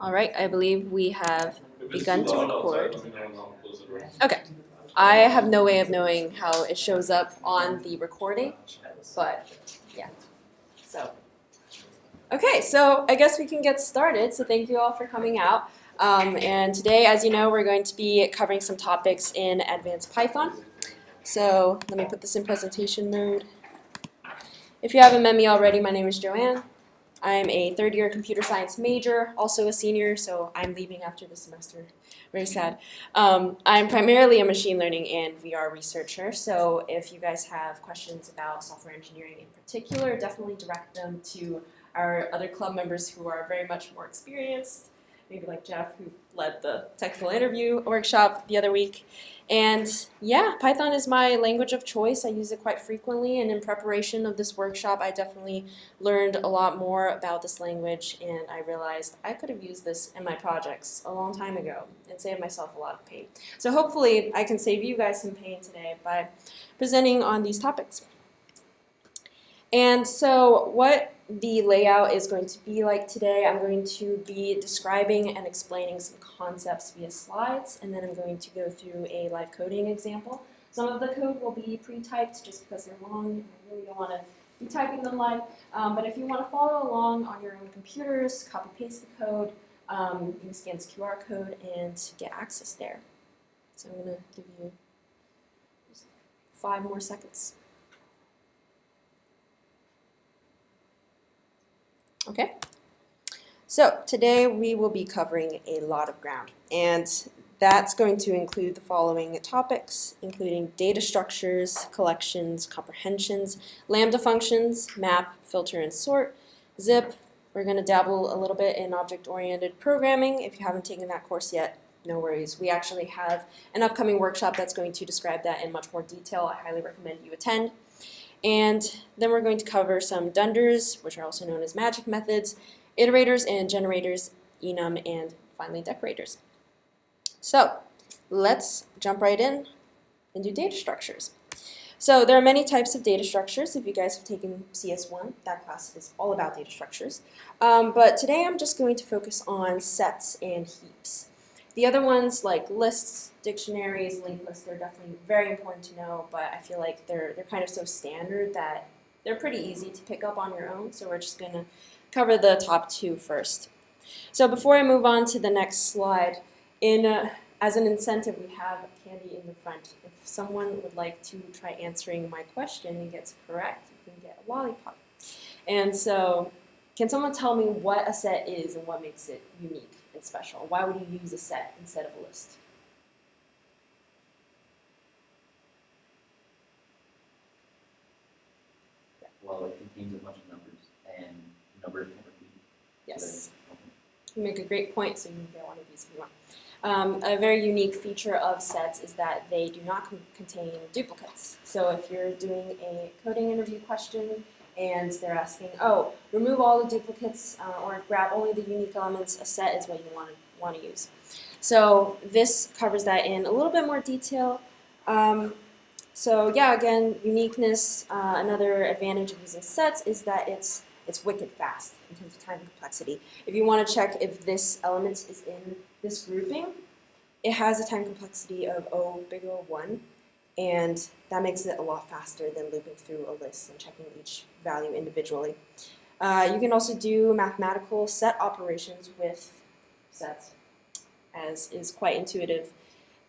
All right, I believe we have begun to record. Okay, I have no way of knowing how it shows up on the recording, but yeah, so. Okay, so I guess we can get started, so thank you all for coming out. And today, as you know, we're going to be covering some topics in advanced Python. So let me put this in presentation mode. If you haven't met me already, my name is Joanne. I'm a third-year computer science major, also a senior, so I'm leaving after this semester. Very sad. I'm primarily a machine learning and VR researcher, so if you guys have questions about software engineering in particular, definitely direct them to our other club members who are very much more experienced, maybe like Jeff, who led the technical interview workshop the other week. And yeah, Python is my language of choice. I use it quite frequently, and in preparation of this workshop, I definitely learned a lot more about this language, and I realized I could have used this in my projects a long time ago and saved myself a lot of pain. So hopefully I can save you guys some pain today by presenting on these topics. And so what the layout is going to be like today, I'm going to be describing and explaining some concepts via slides, and then I'm going to go through a live coding example. Some of the code will be pre-typed just because they're long, and I really don't want to be typing them live. But if you want to follow along on your own computers, copy-paste the code, you can scan this QR code and get access there. So I'm going to give you just 5 more seconds. Okay, so today we will be covering a lot of ground, and that's going to include the following topics, including data structures, collections, comprehensions, lambda functions, map, filter, and sort, zip. We're going to dabble a little bit in object-oriented programming. If you haven't taken that course yet, no worries. We actually have an upcoming workshop that's going to describe that in much more detail. I highly recommend you attend. And then we're going to cover some dunders, which are also known as magic methods, iterators and generators, enum, and finally decorators. So let's jump right in and do data structures. So there are many types of data structures. If you guys have taken CS1, that class is all about data structures. But today I'm just going to focus on sets and heaps. The other ones like lists, dictionaries, linked lists, they're definitely very important to know, but I feel like they're kind of so standard that they're pretty easy to pick up on your own, so we're just going to cover the top 2 first. So before I move on to the next slide, as an incentive, we have candy in the front. If someone would like to try answering my question and gets correct, you can get a lollipop. And so, can someone tell me what a set is and what makes it unique and special? Why would you use a set instead of a list? Well, it contains a bunch of numbers, and numbers can repeat. Yes. You make a great point, so you can get one of these if you want. A very unique feature of sets is that they do not contain duplicates. So if you're doing a coding interview question and they're asking, oh, remove all the duplicates or grab only the unique elements, a set is what you want to use. So this covers that in a little bit more detail. So yeah, again, uniqueness, another advantage of using sets is that it's wicked fast in terms of time complexity. If you want to check if this element is in this grouping, it has a time complexity of O big O 1, and that makes it a lot faster than looping through a list and checking each value individually. You can also do mathematical set operations with sets, as is quite intuitive.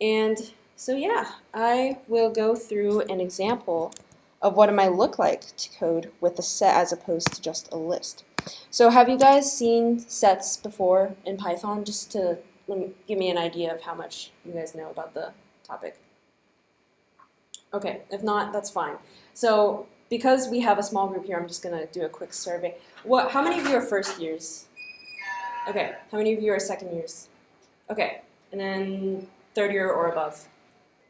And so yeah, I will go through an example of what it might look like to code with a set as opposed to just a list. So have you guys seen sets before in Python? Just to give me an idea of how much you guys know about the topic. Okay, if not, that's fine. So because we have a small group here, I'm just going to do a quick survey. How many of you are first years? Okay, how many of you are second years? Okay, and then third year or above.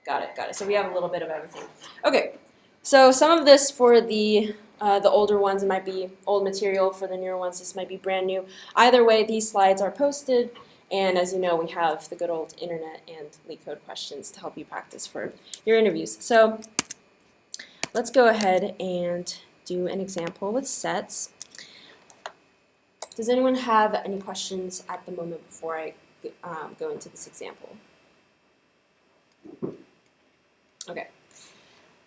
Got it. So we have a little bit of everything. Okay, so some of this for the older ones, it might be old material. For the newer ones, this might be brand new. Either way, these slides are posted, and as you know, we have the good old internet and LeetCode questions to help you practice for your interviews. So let's go ahead and do an example with sets. Does anyone have any questions at the moment before I go into this example? Okay.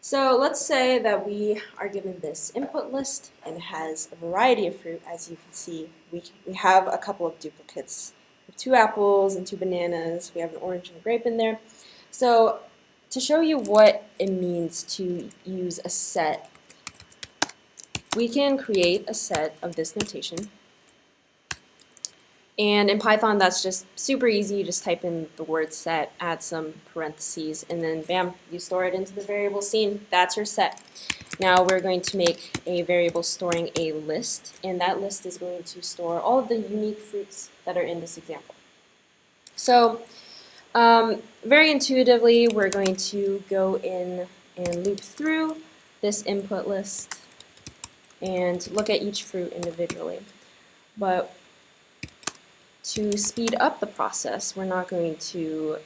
So let's say that we are given this input list and it has a variety of fruit. As you can see, we have a couple of duplicates. We have 2 apples and 2 bananas. We have an orange and a grape in there. So to show you what it means to use a set, we can create a set of this notation. And in Python, that's just super easy. You just type in the word set, add some parentheses, and then bam, you store it into the variable scene. That's your set. Now we're going to make a variable storing a list, and that list is going to store all of the unique fruits that are in this example. So very intuitively, we're going to go in and loop through this input list and look at each fruit individually. But to speed up the process, we're not going to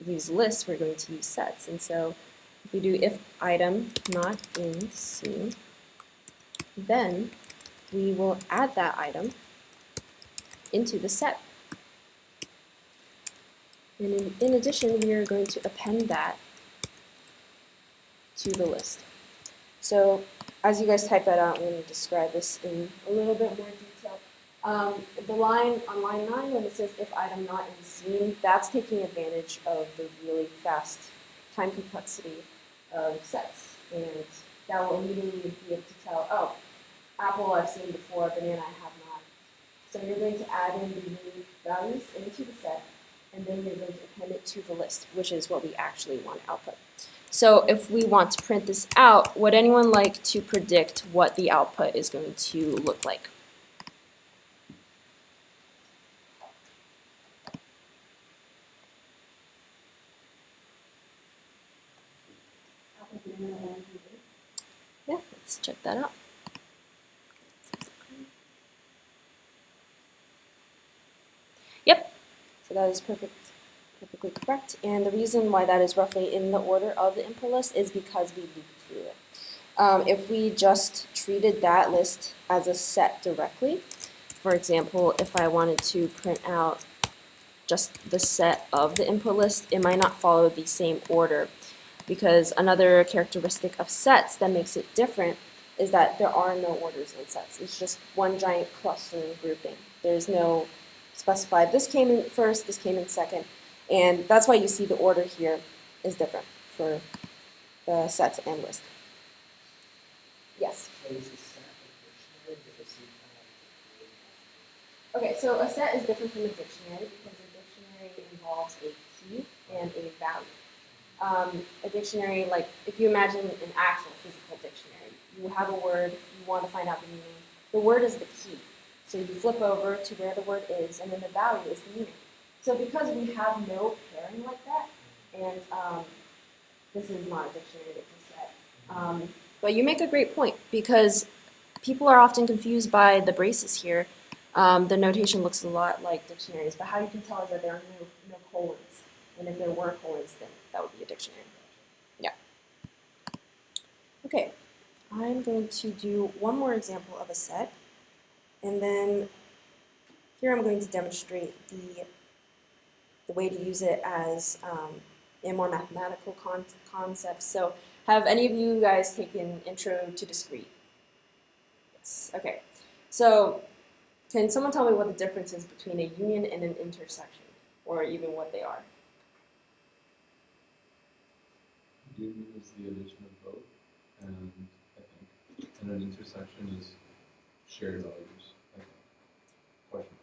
use lists, we're going to use sets. And so if we do if item not in scene, then we will add that item into the set. And in addition, we are going to append that to the list. So as you guys type that out, I'm going to describe this in a little bit more detail. The line on line 9, when it says if item not in scene, that's taking advantage of the really fast time complexity of sets. And that will immediately be able to tell, oh, apple I've seen before, banana I have not. So you're going to add in the new values into the set, and then you're going to append it to the list, which is what we actually want to output. So if we want to print this out, would anyone like to predict what the output is going to look like? Yeah, let's check that out. Yep, so that is perfectly correct. And the reason why that is roughly in the order of the input list is because we looped through it. If we just treated that list as a set directly, for example, if I wanted to print out just the set of the input list, it might not follow the same order, because another characteristic of sets that makes it different is that there are no orders in sets. It's just one giant clustering grouping. There's no specified, this came in first, this came in second, and that's why you see the order here is different for the sets and list. Yes? Okay, so a set is different from a dictionary because a dictionary involves a key and a value. A dictionary, like if you imagine an actual physical dictionary, you have a word, you want to find out the meaning. The word is the key. So you flip over to where the word is, and then the value is the meaning. So because we have no pairing like that, and this is not a dictionary, it's a set. But you make a great point, because people are often confused by the braces here. The notation looks a lot like dictionaries, but how you can tell is that there are no colons. And if there were colons, then that would be a dictionary. Yeah. Okay, I'm going to do one more example of a set. And then here I'm going to demonstrate the way to use it as in more mathematical concepts. So have any of you guys taken Intro to Discrete? Yes. Okay. So can someone tell me what the difference is between a union and an intersection, or even what they are? Union is the addition of both, and I think, and an intersection is shared values.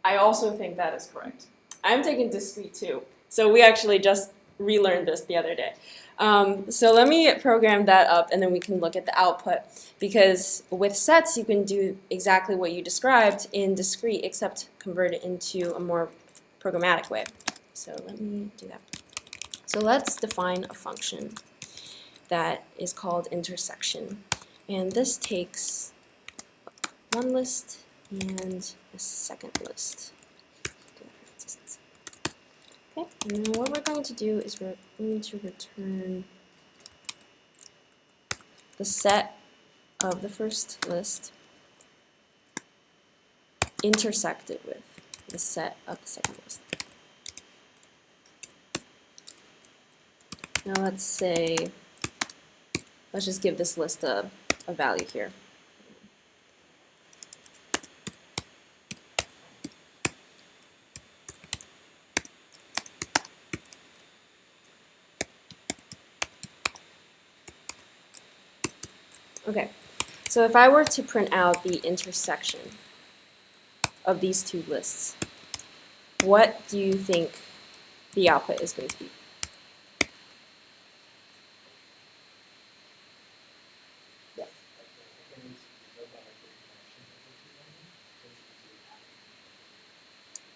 I also think that is correct. I'm taking discrete too, so we actually just relearned this the other day. So let me program that up, and then we can look at the output, because with sets you can do exactly what you described in discrete, except convert it into a more programmatic way. So let me do that. So let's define a function that is called intersection, and this takes one list and a second list. Okay, and then what we're going to do is we're going to return the set of the first list intersected with the set of the second list. Now let's say, let's just give this list a value here. Okay, so if I were to print out the intersection of these two lists, what do you think the output is going to be? Yeah.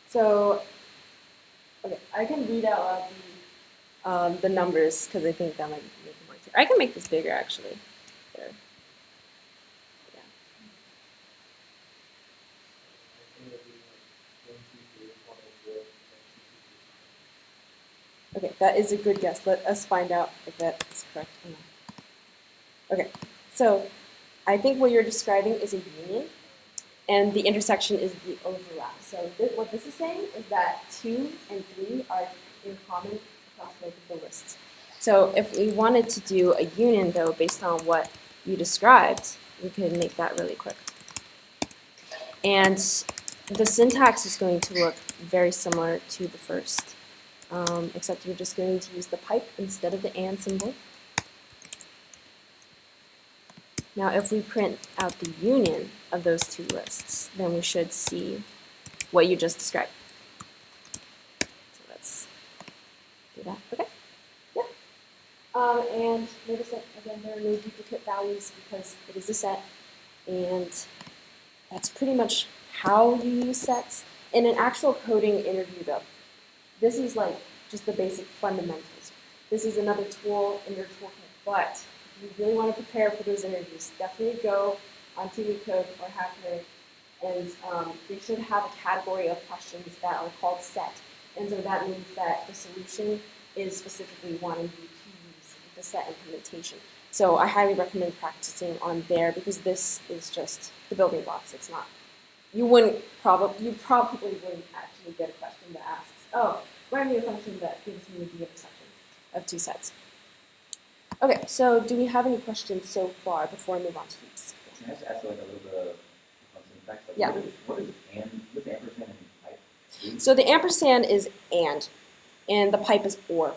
So, okay, I can read out loud the numbers because I think that might make it more clear. I can make this bigger actually. There. Yeah. Okay, that is a good guess. Let us find out if that is correct or not. Okay, so I think what you're describing is a union, and the intersection is the overlap. So what this is saying is that 2 and 3 are in common across both of the lists. So if we wanted to do a union, though, based on what you described, we could make that really quick. And the syntax is going to look very similar to the first, except you're just going to use the pipe instead of the and symbol. Now, if we print out the union of those two lists, then we should see what you just described. So let's do that. Okay? Yeah. And notice that, again, there are no duplicate values because it is a set, and that's pretty much how you use sets. In an actual coding interview, though, this is like just the basic fundamentals. This is another tool in your toolkit, but if you really want to prepare for those interviews, definitely go onto LeetCode or Hacker, and they should have a category of questions that are called set. And so that means that the solution is specifically wanting you to use the set implementation. So I highly recommend practicing on there because this is just the building blocks. It's not, you probably wouldn't actually get a question that asks, oh, write me a function that gives me the intersection of two sets. Okay, so do we have any questions so far before I move on to heaps? Can I just ask like a little bit of syntax? Like, Yeah. What is ampersand and pipe do? So the ampersand is and the pipe is or.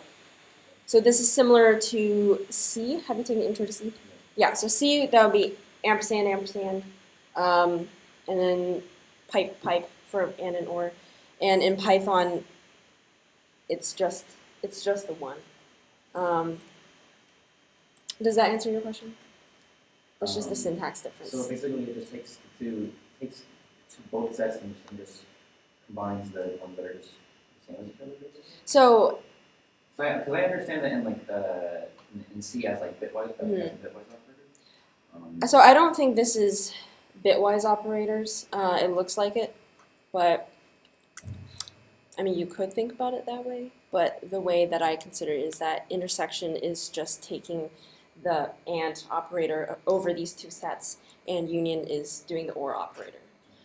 So this is similar to C. Have you taken intro to C? Yeah, so C, that would be ampersand, ampersand, and then pipe for and or. And in Python, it's just the one. Does that answer your question? It's just the syntax difference. So basically, it just takes both sets and just combines the ones that are just the same as each other. So Because I understand that in like in C as like bitwise operators. So I don't think this is bitwise operators. It looks like it, but I mean, you could think about it that way. But the way that I consider it is that intersection is just taking the and operator over these two sets, and union is doing the or operator.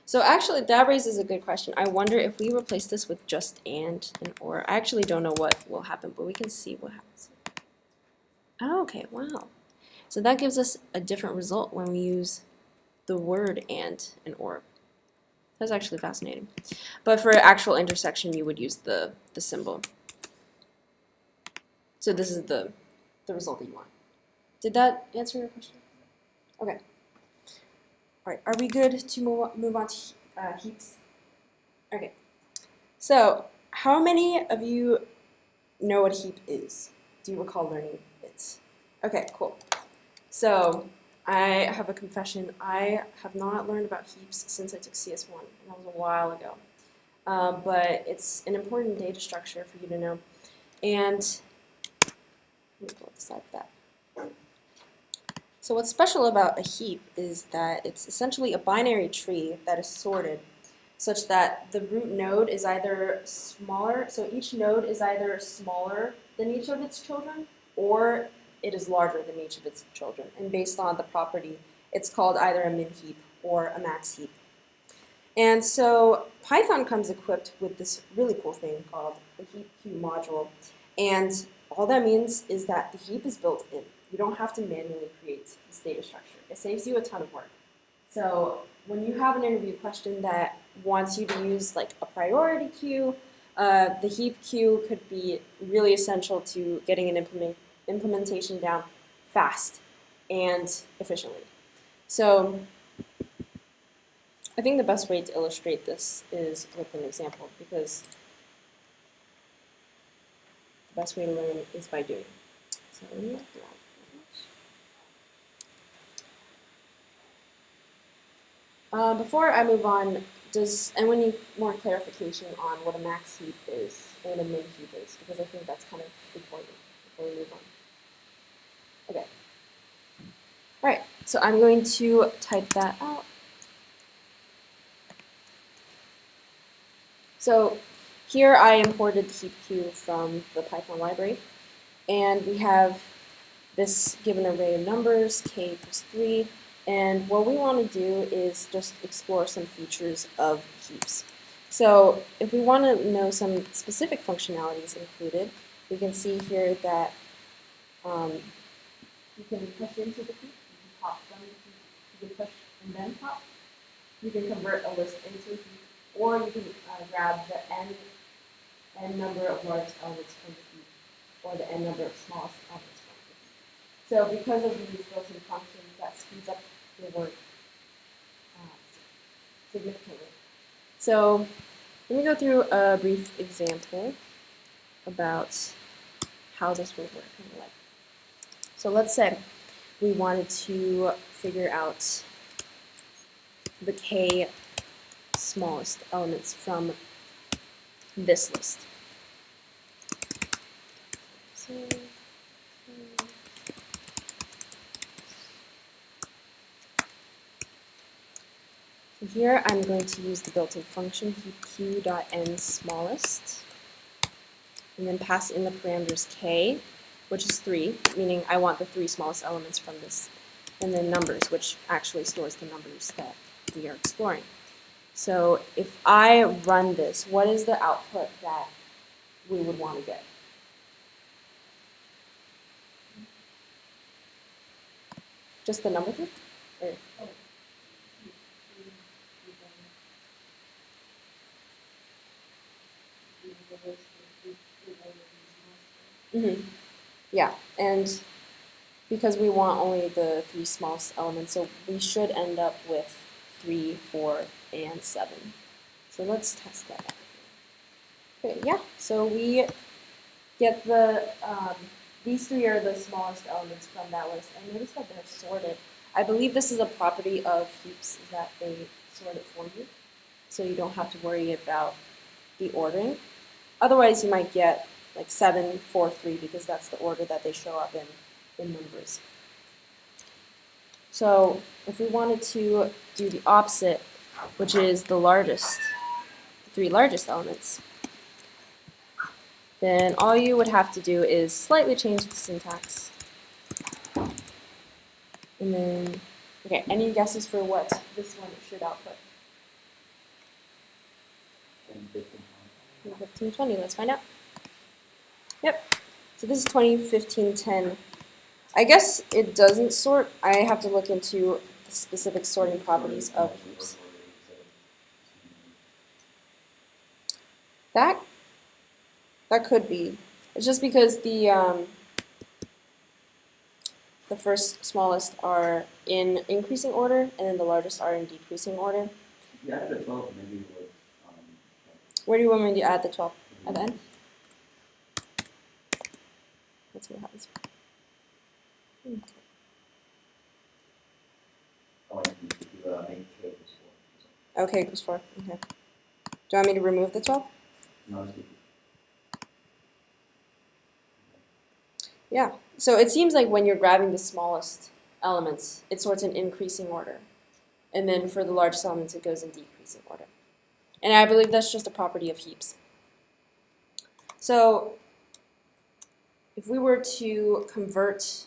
So actually, that raises a good question. I wonder if we replace this with just and or. I actually don't know what will happen, but we can see what happens. Oh, okay, wow. So that gives us a different result when we use the word and or. That's actually fascinating. But for actual intersection, you would use the symbol. So this is the result that you want. Did that answer your question? Okay. All right, are we good to move on to heaps? Okay. So how many of you know what a heap is? Do you recall learning it? Okay, cool. So I have a confession. I have not learned about heaps since I took CS1, and that was a while ago. But it's an important data structure for you to know. And let me go beside that. So what's special about a heap is that it's essentially a binary tree that is sorted such that the root node is either smaller, so each node is either smaller than each of its children, or it is larger than each of its children. And based on the property, it's called either a min heap or a max heap. And so Python comes equipped with this really cool thing called the heap queue module. And all that means is that the heap is built in. You don't have to manually create this data structure. It saves you a ton of work. So when you have an interview question that wants you to use like a priority queue, the heap queue could be really essential to getting an implementation down fast and efficiently. So I think the best way to illustrate this is with an example, because the best way to learn is by doing. So let me before I move on, does anyone need more clarification on what a max heap is and what a min heap is? Because I think that's kind of important before we move on. Okay. All right, so I'm going to type that out. So here I imported the heap queue from the Python library, and we have this given array of numbers, k equals 3, and what we want to do is just explore some features of heaps. So if we want to know some specific functionalities included, we can see here that you can push into the heap, you can pop from the heap, you can push and then pop, you can convert a list into a heap, or you can grab the n number of large elements from the heap, or the n number of smallest elements from the heap. So because of these built-in functions, that speeds up your work significantly. So let me go through a brief example about how this would work in real life. So let's say we wanted to figure out the k smallest elements from this list. So here I'm going to use the built-in function heapq.n_smallest, and then pass in the parameters k, which is 3, meaning I want the 3 smallest elements from this, and then numbers, which actually stores the numbers that we are exploring. So if I run this, what is the output that we would want to get? Just the number 3? Or, Yeah, and because we want only the 3 smallest elements, so we should end up with 3, 4, and 7. So let's test that out. Okay, yeah, so we get the, these 3 are the smallest elements from that list, and notice that they're sorted. I believe this is a property of heaps, is that they sort it for you, so you don't have to worry about the ordering. Otherwise, you might get like 7, 4, 3, because that's the order that they show up in numbers. So if we wanted to do the opposite, which is the largest, the 3 largest elements, then all you would have to do is slightly change the syntax. And then, okay, any guesses for what this one should output? 15, 20, let's find out. Yep, so this is 20, 15, 10. I guess it doesn't sort. I have to look into the specific sorting properties of heaps. That could be. It's just because the first smallest are in increasing order, and then the largest are in decreasing order. If you added a 12, maybe it would. Where do you want me to add the 12? At the end? Let's see what happens. Make k equals 4. Okay, equals 4. Okay. Do you want me to remove the 12? No, it's good. Yeah. So it seems like when you're grabbing the smallest elements, it sorts in increasing order. And then for the largest elements, it goes in decreasing order. And I believe that's just a property of heaps. So if we were to convert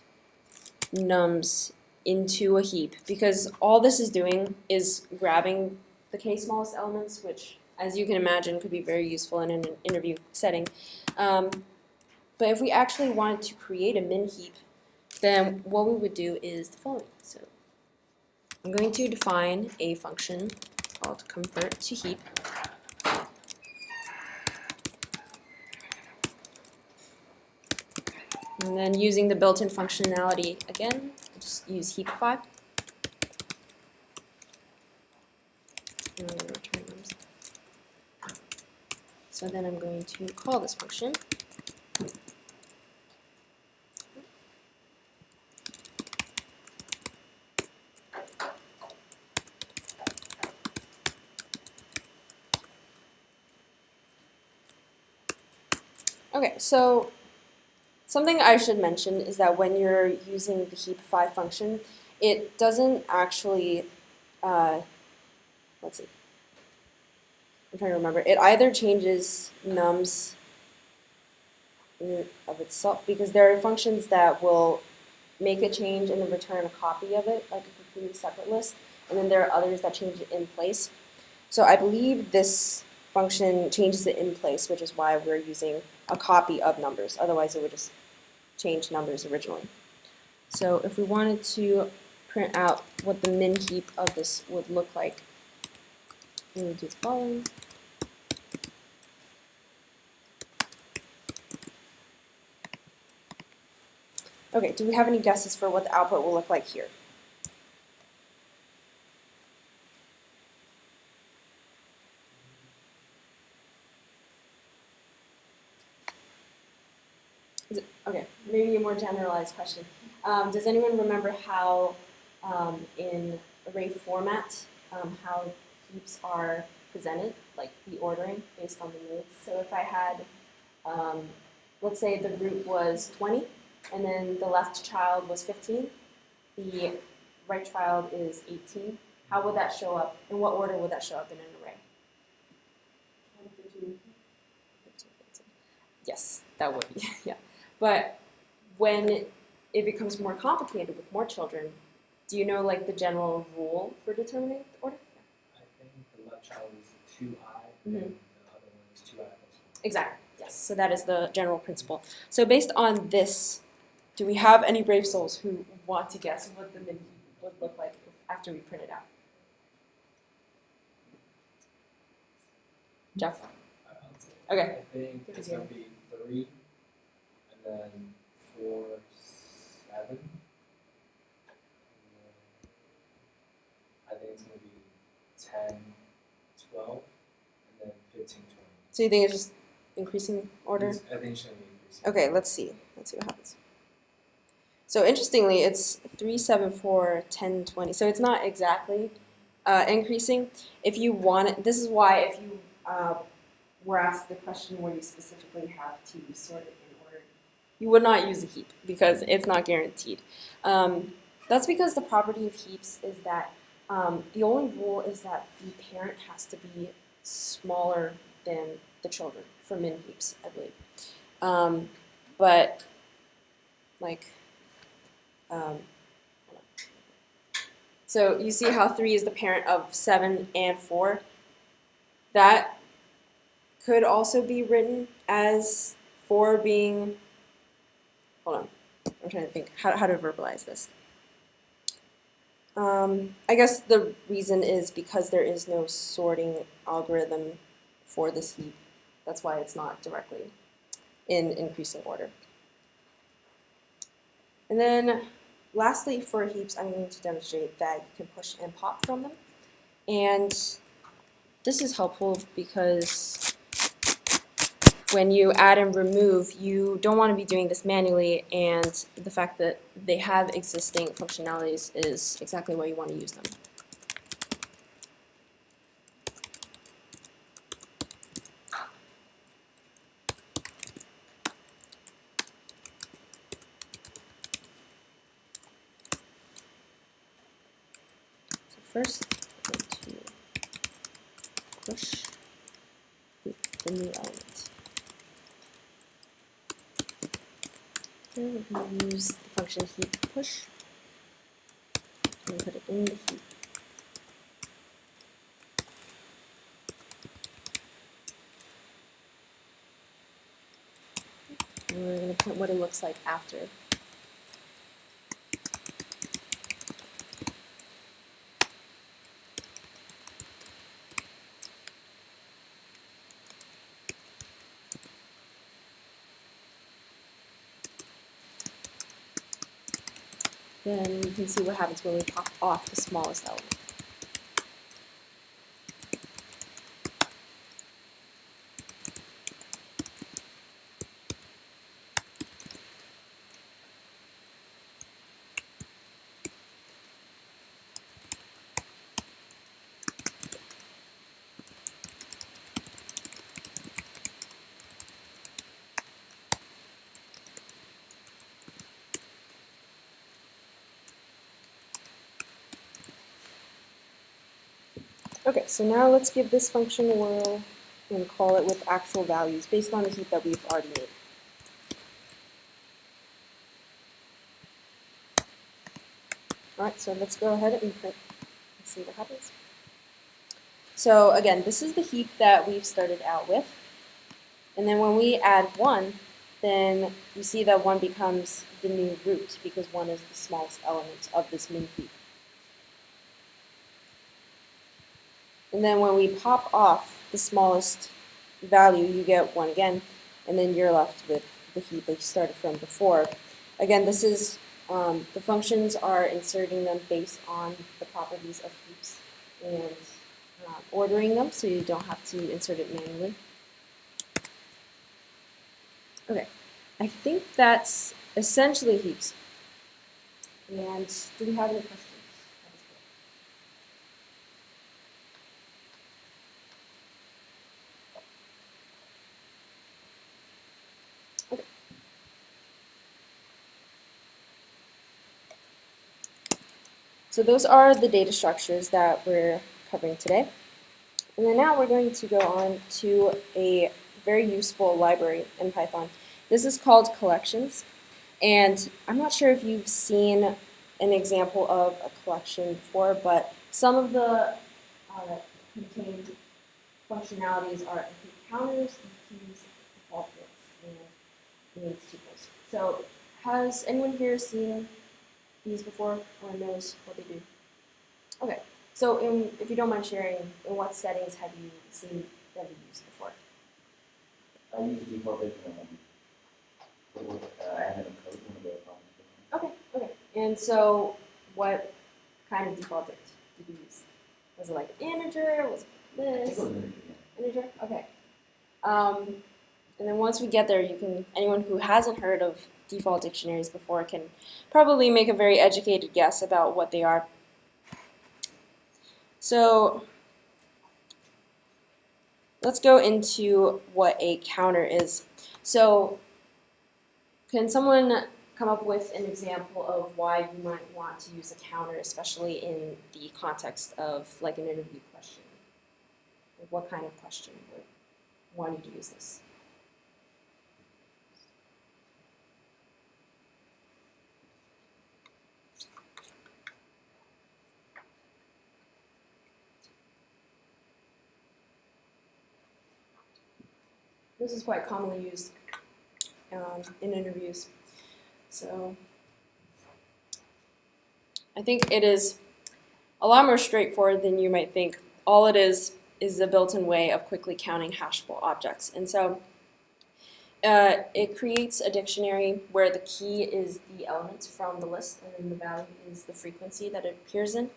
nums into a heap, because all this is doing is grabbing the k smallest elements, which, as you can imagine, could be very useful in an interview setting. But if we actually wanted to create a min heap, then what we would do is the following. So I'm going to define a function called convert to heap. And then using the built-in functionality again, just use heapify. And I'm going to return numbers. So then I'm going to call this function. Okay, so something I should mention is that when you're using the heapify function, it doesn't actually, let's see, I'm trying to remember. It either changes nums in and of itself, because there are functions that will make a change and then return a copy of it, like a completely separate list, and then there are others that change it in place. So I believe this function changes it in place, which is why we're using a copy of numbers. Otherwise, it would just change numbers originally. So if we wanted to print out what the min heap of this would look like, we would do the following. Okay, do we have any guesses for what the output will look like here? Okay, maybe a more generalized question. Does anyone remember how in array format, how heaps are presented, like the ordering based on the nodes? So if I had, let's say the root was 20, and then the left child was 15, the right child is 18, how would that show up? In what order would that show up in an array? 15, 15. Yes, that would be, yeah. But when it becomes more complicated with more children, do you know like the general rule for determining the order? I think the left child is 2i, and the other one is 2i plus 1. Exactly, yes. So that is the general principle. So based on this, do we have any brave souls who want to guess what the min heap would look like after we print it out? Jeff? Okay. I think it's going to be 3, and then 4, 7. I think it's going to be 10, 12, and then 15, 20. So you think it's just increasing order? I think it's going to be increasing. Okay, let's see. Let's see what happens. So interestingly, it's 3, 7, 4, 10, 20. So it's not exactly increasing. If you want it, this is why if you were asked the question where you specifically have to sort it in order, you would not use a heap because it's not guaranteed. That's because the property of heaps is that the only rule is that the parent has to be smaller than the children for min heaps, I believe. But like, so you see how 3 is the parent of 7 and 4? That could also be written as 4 being, hold on, I'm trying to think how to verbalize this. I guess the reason is because there is no sorting algorithm for this heap. That's why it's not directly in increasing order. And then lastly, for heaps, I'm going to demonstrate that you can push and pop from them. And this is helpful because when you add and remove, you don't want to be doing this manually, and the fact that they have existing functionalities is exactly why you want to use them. So first, I'm going to push the new element. Here we're going to use the function heap push and put it in the heap. And we're going to put what it looks like after. Then you can see what happens when we pop off the smallest element. Okay, so now let's give this function a whirl and call it with actual values based on the heap that we've already made. Alright, so let's go ahead and print and see what happens. So again, this is the heap that we've started out with. And then when we add 1, then you see that 1 becomes the new root because 1 is the smallest element of this min heap. And then when we pop off the smallest value, you get 1 again, and then you're left with the heap that you started from before. Again, this is, the functions are inserting them based on the properties of heaps and ordering them, so you don't have to insert it manually. Okay, I think that's essentially heaps. And do we have any questions? Okay. So those are the data structures that we're covering today. And then now we're going to go on to a very useful library in Python. This is called collections. And I'm not sure if you've seen an example of a collection before, but some of the contained functionalities are include counters, deques, defaultdicts, and names tuples. So has anyone here seen these before or knows what they do? Okay, so if you don't mind sharing, in what settings have you seen them used before? I use defaultdict admin code, one of the problems. Okay. And so what kind of defaultdict did you use? Was it like integer? Was it I think this? it was an Integer? Okay. And then once we get there, anyone who hasn't heard of default dictionaries before can probably make a very educated guess about what they are. So let's go into what a counter is. So can someone come up with an example of why you might want to use a counter, especially in the context of like an interview question? Like what kind of question would want you to use this? This is quite commonly used in interviews. So I think it is a lot more straightforward than you might think. All it is a built-in way of quickly counting hashable objects. And so it creates a dictionary where the key is the element from the list and then the value is the frequency that it appears in.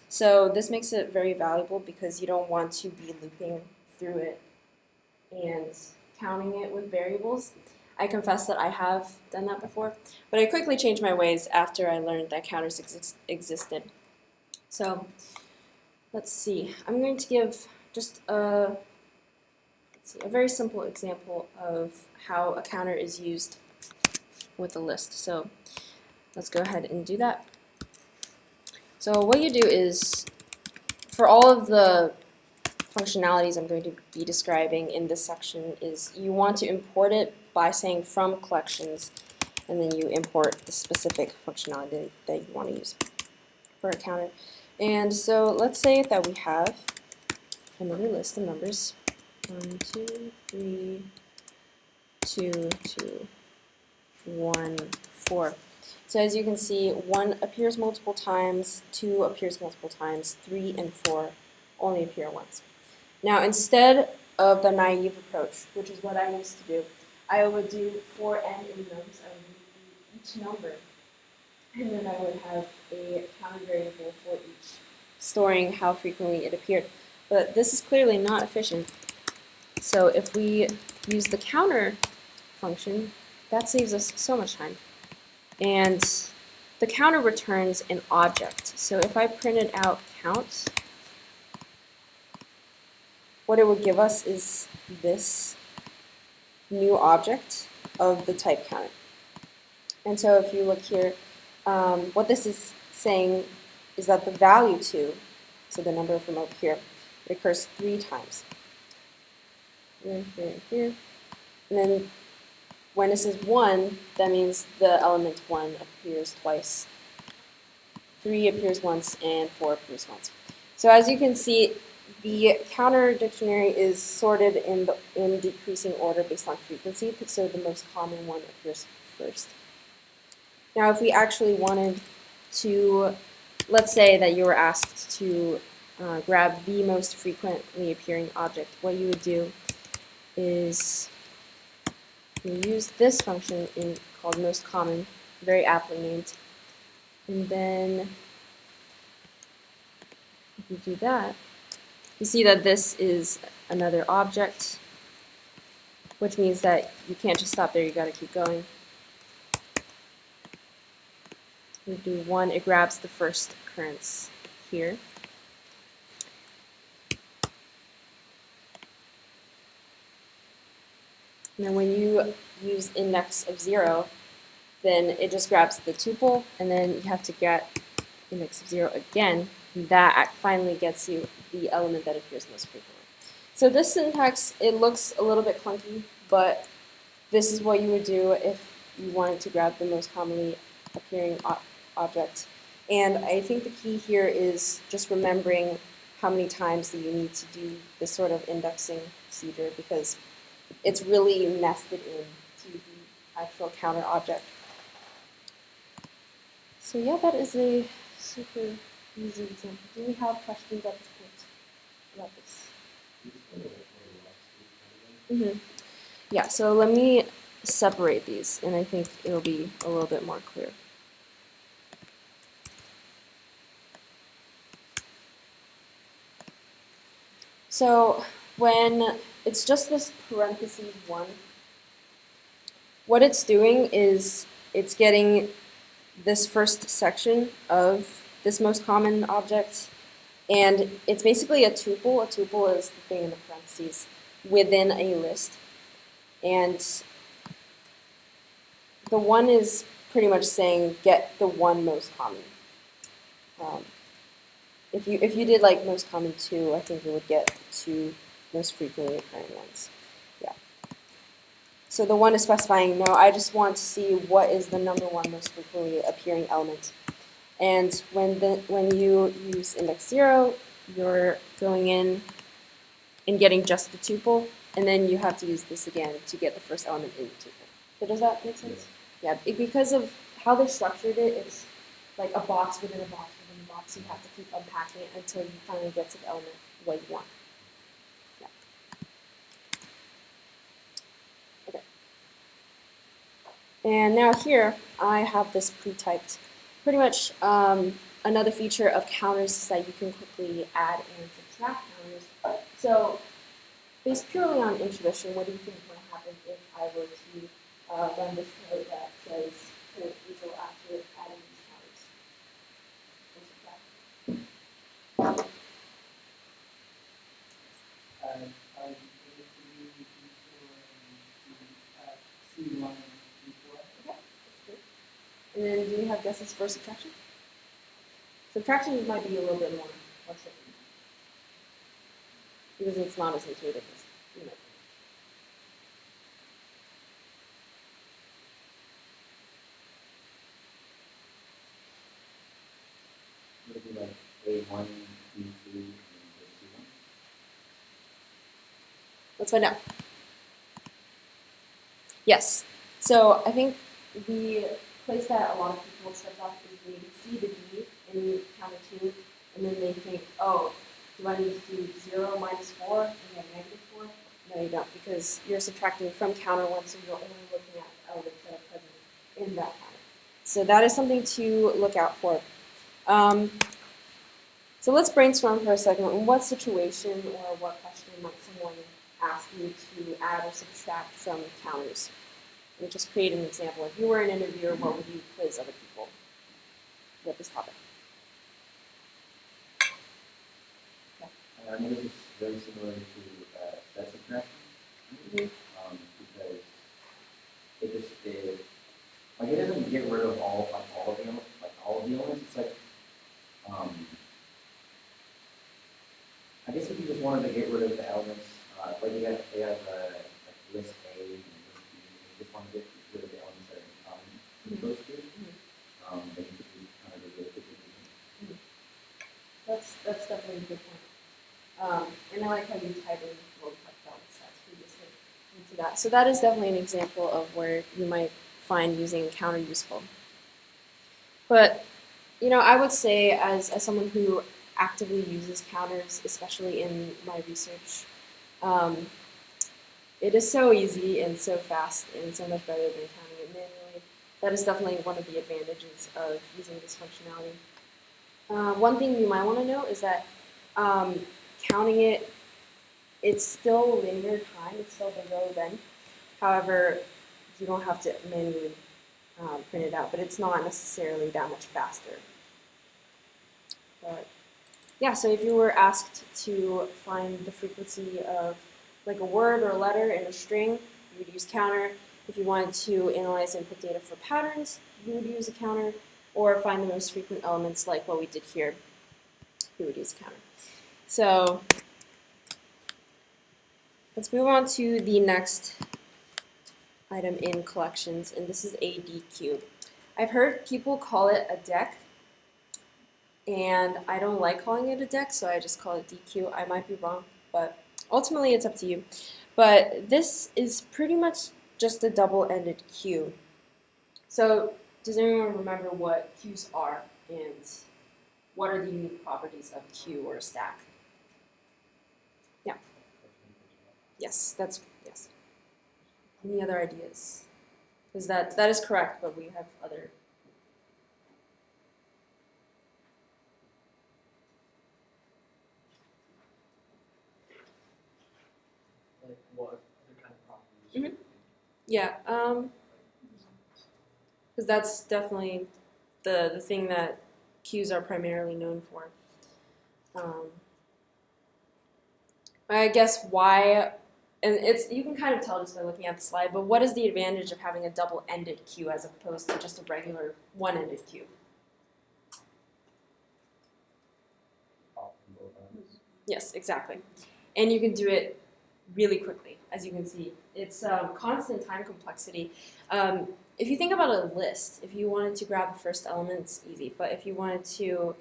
So this makes it very valuable because you don't want to be looping through it and counting it with variables. I confess that I have done that before, but I quickly changed my ways after I learned that counters existed. So let's see. I'm going to give just a very simple example of how a counter is used with a list. So let's go ahead and do that. So what you do is, for all of the functionalities I'm going to be describing in this section, is you want to import it by saying from collections, and then you import the specific functionality that you want to use for a counter. And so let's say that we have another list of numbers. 1, 2, 3, 2, 2, 1, 4. So as you can see, 1 appears multiple times, 2 appears multiple times, 3 and 4 only appear once. Now instead of the naive approach, which is what I used to do, I would do for n enums. I would do each number, and then I would have a counter variable for each, storing how frequently it appeared. But this is clearly not efficient. So if we use the counter function, that saves us so much time. And the counter returns an object. So if I printed out count, what it would give us is this new object of the type counter. And so if you look here, what this is saying is that the value 2, so the number from over here, it occurs 3 times. Here, here, here. And then when it says 1, that means the element 1 appears twice. 3 appears once, and 4 appears once. So as you can see, the counter dictionary is sorted in decreasing order based on frequency, so the most common one appears first. Now if we actually wanted to, let's say that you were asked to grab the most frequently appearing object, what you would do is you use this function called most common, very aptly named, and then if you do that, you see that this is another object, which means that you can't just stop there, you gotta keep going. You do 1, it grabs the first occurrence here. And then when you use index of 0, then it just grabs the tuple, and then you have to get index of 0 again. And that finally gets you the element that appears most frequently. So this syntax, it looks a little bit clunky, but this is what you would do if you wanted to grab the most commonly appearing object. And I think the key here is just remembering how many times that you need to do this sort of indexing procedure, because it's really nested into the actual counter object. So yeah, that is a super easy example. Do we have questions at this point about this? Yeah, so let me separate these, and I think it'll be a little bit more clear. So when it's just this parentheses 1, what it's doing is it's getting this first section of this most common object, and it's basically a tuple. A tuple is the thing in the parentheses within a list. And the 1 is pretty much saying get the 1 most common. If you did like most common 2, I think it would get 2 most frequently occurring ones. Yeah. So the 1 is specifying, no, I just want to see what is the number 1 most frequently appearing element. And when you use index 0, you're going in and getting just the tuple, and then you have to use this again to get the first element in the tuple. So does that make sense? Yeah, because of how they structured it, it's like a box within a box within a box. You have to keep unpacking it until you finally get to the element what you want. Yeah. Okay. And now here, I have this pre-typed. Pretty much another feature of counters is that you can quickly add and subtract counters. So based purely on intuition, what do you think might happen if I were to run this code that says print equal after adding these counters and subtract? I would do C1 and D4. Okay, that's good. And then do you have guesses for subtraction? Subtraction might be a little bit more tricky because it's not as intuitive as you might think. Would it be like A1, B2, and C1? Let's find out. Yes. So I think the place that a lot of people trip up is they see the D in counter 2, and then they think, oh, do I need to do 0 minus 4 and then negative 4? No, you don't, because you're subtracting from counter 1, so you're only looking at elements that are present in that counter. So that is something to look out for. So let's brainstorm for a second. In what situation or what question might someone ask you to add or subtract from counters? Let me just create an example. If you were an interviewer, what would you quiz other people with this topic? I know this is very similar to set subtraction, because it doesn't get rid of all of the elements. It's like, I guess if you just wanted to get rid of the elements, like they have like list A and list B, and you just want to get rid of the elements that are in common with those two, then you could use kind of a good division. That's definitely a good point. And I like how you tied in what we talked about with sets previously into that. So that is definitely an example of where you might find using counter useful. But, I would say as someone who actively uses counters, especially in my research, it is so easy and so fast and so much better than counting it manually. That is definitely one of the advantages of using this functionality. One thing you might want to know is that counting it, it's still linear time, it's still the row then. However, you don't have to manually print it out, but it's not necessarily that much faster. But yeah, so if you were asked to find the frequency of like a word or a letter in a string, you would use counter. If you wanted to analyze input data for patterns, you would use a counter, or find the most frequent elements like what we did here, you would use a counter. So let's move on to the next item in collections, and this is a deque. I've heard people call it a deque, and I don't like calling it a deque, so I just call it deque. I might be wrong, but ultimately it's up to you. But this is pretty much just a double-ended queue. So does anyone remember what queues are, and what are the unique properties of a queue or a stack? Yeah. Yes, yes. Any other ideas? Because that is correct, but we have other. Like what other kind of properties? Yeah, because that's definitely the thing that queues are primarily known for. I guess why, and you can kind of tell just by looking at the slide, but what is the advantage of having a double-ended queue as opposed to just a regular one-ended queue? Yes, exactly. And you can do it really quickly, as you can see. It's constant time complexity. If you think about a list, if you wanted to grab the first element, it's easy. But if you wanted to,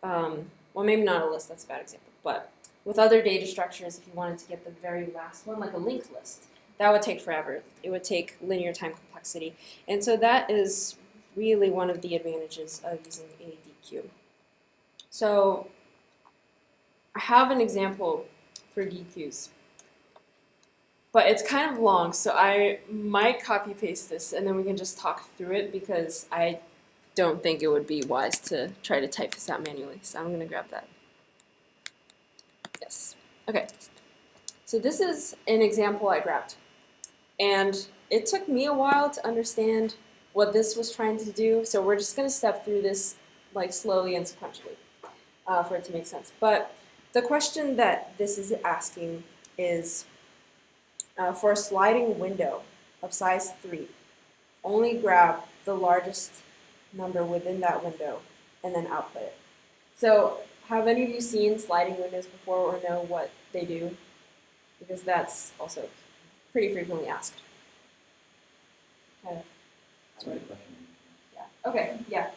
well, maybe not a list, that's a bad example. But with other data structures, if you wanted to get the very last one, like a linked list, that would take forever. It would take linear time complexity. And so that is really one of the advantages of using a deque. So I have an example for deques, but it's kind of long, so I might copy paste this and then we can just talk through it because I don't think it would be wise to try to type this out manually. So I'm going to grab that. Yes. Okay. So this is an example I grabbed. And it took me a while to understand what this was trying to do. So we're just going to step through this like slowly and sequentially for it to make sense. But the question that this is asking is, for a sliding window of size 3, only grab the largest number within that window and then output it. So have any of you seen sliding windows before or know what they do? Because that's also pretty frequently asked. Okay. That's a good question. Yeah. Okay, yeah.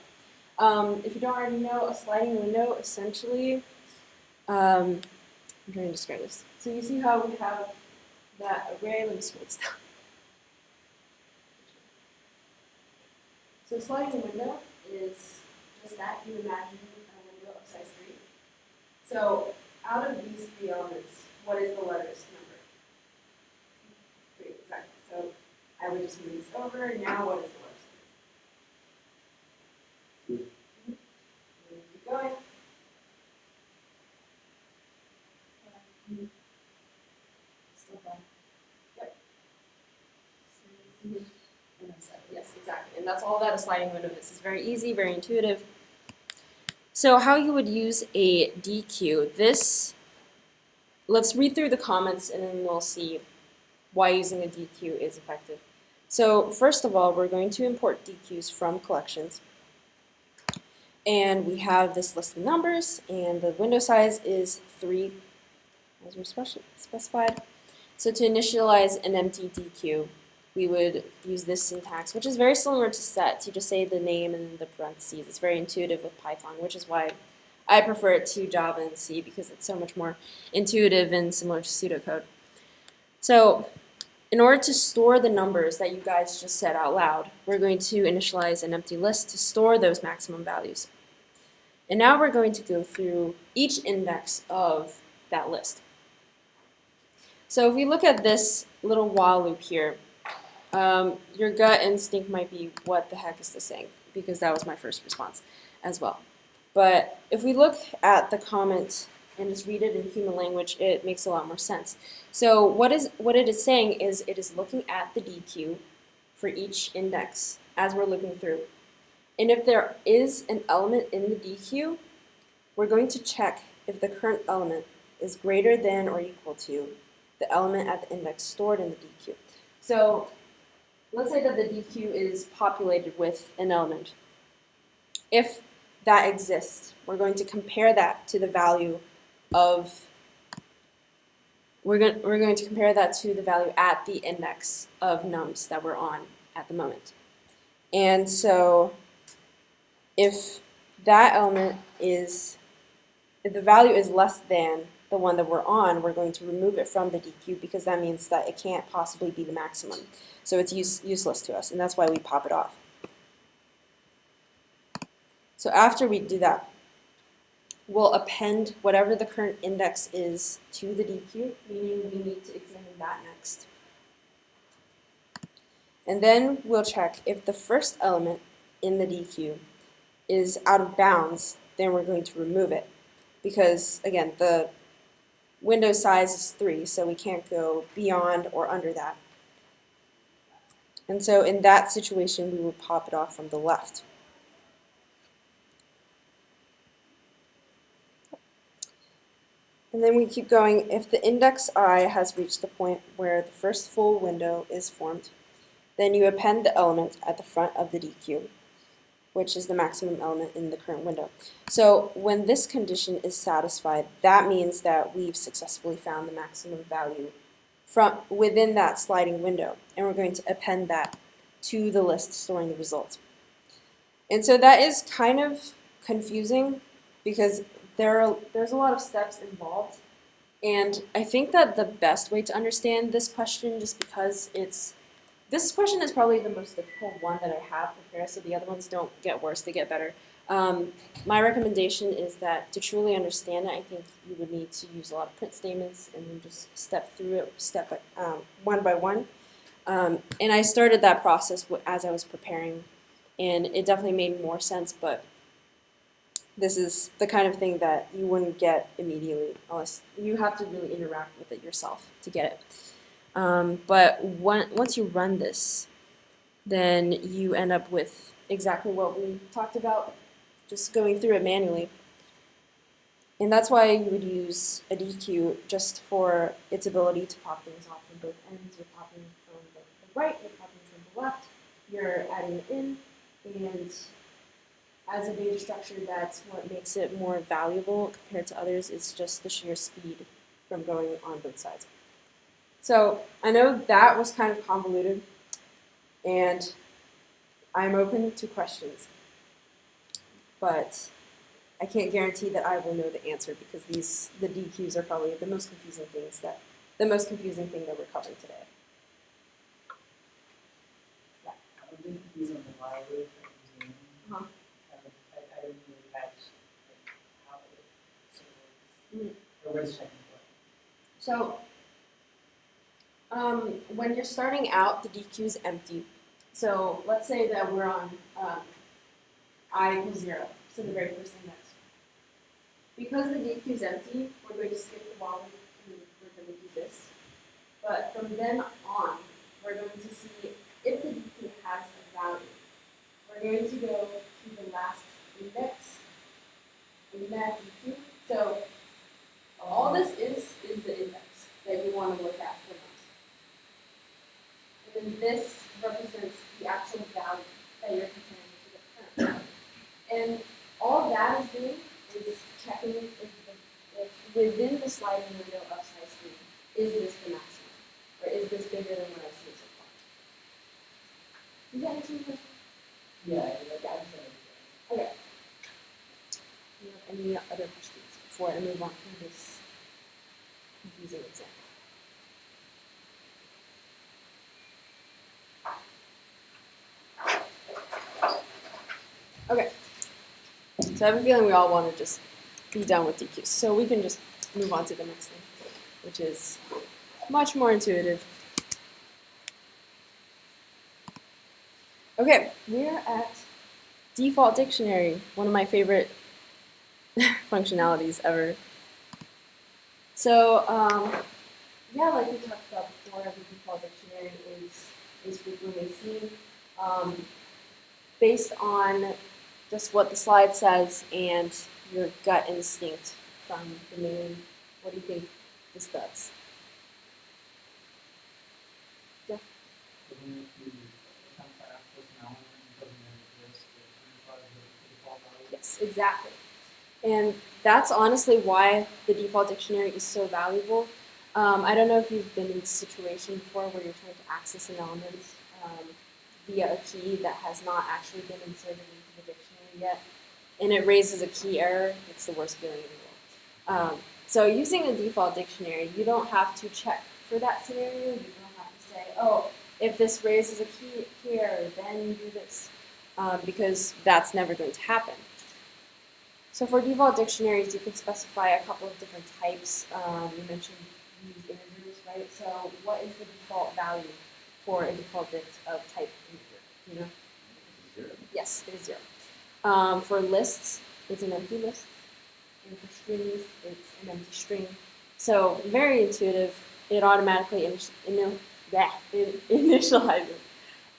If you don't already know, a sliding window essentially, I'm trying to describe this. So you see how we have that array, let me scroll this down. So sliding window is just that. You imagine a window of size 3. So out of these 3 elements, what is the largest number? 3, exactly. So I would just move these over. Now what is the largest number? 2. Keep going. Still fine. Yep. Yes, exactly. And that's all that a sliding window is. It's very easy, very intuitive. So how you would use a deque. Let's read through the comments and then we'll see why using a deque is effective. So first of all, we're going to import deques from collections. And we have this list of numbers, and the window size is 3, as we specified. So to initialize an empty deque, we would use this syntax, which is very similar to set. You just say the name and the parentheses. It's very intuitive with Python, which is why I prefer it to Java and C, because it's so much more intuitive and similar to pseudocode. So in order to store the numbers that you guys just said out loud, we're going to initialize an empty list to store those maximum values. And now we're going to go through each index of that list. So if we look at this little while loop here, your gut instinct might be, what the heck is this saying? Because that was my first response as well. But if we look at the comment and just read it in human language, it makes a lot more sense. So what it is saying is it is looking at the deque for each index as we're looking through. And if there is an element in the deque, we're going to check if the current element is greater than or equal to the element at the index stored in the deque. So let's say that the deque is populated with an element. If that exists, we're going to compare that to the value of, we're going to compare that to the value at the index of nums that we're on at the moment. And so if that element is, if the value is less than the one that we're on, we're going to remove it from the deque, because that means that it can't possibly be the maximum. So it's useless to us, and that's why we pop it off. So after we do that, we'll append whatever the current index is to the deque, meaning we need to examine that next. And then we'll check if the first element in the deque is out of bounds, then we're going to remove it. Because, again, the window size is 3, so we can't go beyond or under that. And so in that situation, we will pop it off from the left. And then we keep going. If the index I has reached the point where the first full window is formed, then you append the element at the front of the deque, which is the maximum element in the current window. So when this condition is satisfied, that means that we've successfully found the maximum value from within that sliding window, and we're going to append that to the list storing the result. And so that is kind of confusing because there's a lot of steps involved, and I think that the best way to understand this question, just because this question is probably the most difficult one that I have prepared, so the other ones don't get worse, they get better. My recommendation is that to truly understand it, I think you would need to use a lot of print statements and then just step through it one by one. And I started that process as I was preparing, and it definitely made more sense, but this is the kind of thing that you wouldn't get immediately unless you have to really interact with it yourself to get it. But once you run this, then you end up with exactly what we talked about, just going through it manually. And that's why you would use a deque just for its ability to pop things off from both ends. You're popping from the right, you're popping from the left, you're adding it in, and as a data structure, that's what makes it more valuable compared to others. It's just the sheer speed from going on both sides. So I know that was kind of convoluted, and I'm open to questions, but I can't guarantee that I will know the answer because the deques are probably the most confusing thing that we're covering today. Are deques on the while loop Uh-huh. I didn't really catch like, how it Mm. works. Or what it's checking for. So when you're starting out, the deque is empty. So let's say that we're on I equals 0, so the very first index. Because the deque is empty, we're going to skip the while and we're going to do this. But from then on, we're going to see if the deque has a value. We're going to go to the last index in that deque. So all this is the index that you want to look at for most. And then this represents the actual value that you're comparing to the current value. And all that is doing is checking if within the sliding window of size 3, is this the maximum? Or is this bigger than what I've seen so far? Does that answer your question? Yeah, I understand. Okay. Do you have any other questions before I move on from this confusing example? Okay. So I have a feeling we all want to just be done with deques. So we can just move on to the next thing, which is much more intuitive. Okay, we're at default dictionary, one of my favorite functionalities ever. So, yeah, like we talked about before, the default dictionary is frequently seen based on just what the slide says and your gut instinct from the name. What do you think this does? Yeah. Yes, exactly. And that's honestly why the default dictionary is so valuable. I don't know if you've been in a situation before where you're trying to access an element via a key that has not actually been inserted into the dictionary yet, and it raises a key error. It's the worst feeling in the world. So using a default dictionary, you don't have to check for that scenario. You don't have to say, oh, if this raises a key error, then do this, because that's never going to happen. So for default dictionaries, you can specify a couple of different types. You mentioned you use integers, right? So what is the default value for a default dict of type integer? You know? 0. Yes, it is 0. For lists, it's an empty list. And for strings, it's an empty string. So very intuitive. It automatically initializes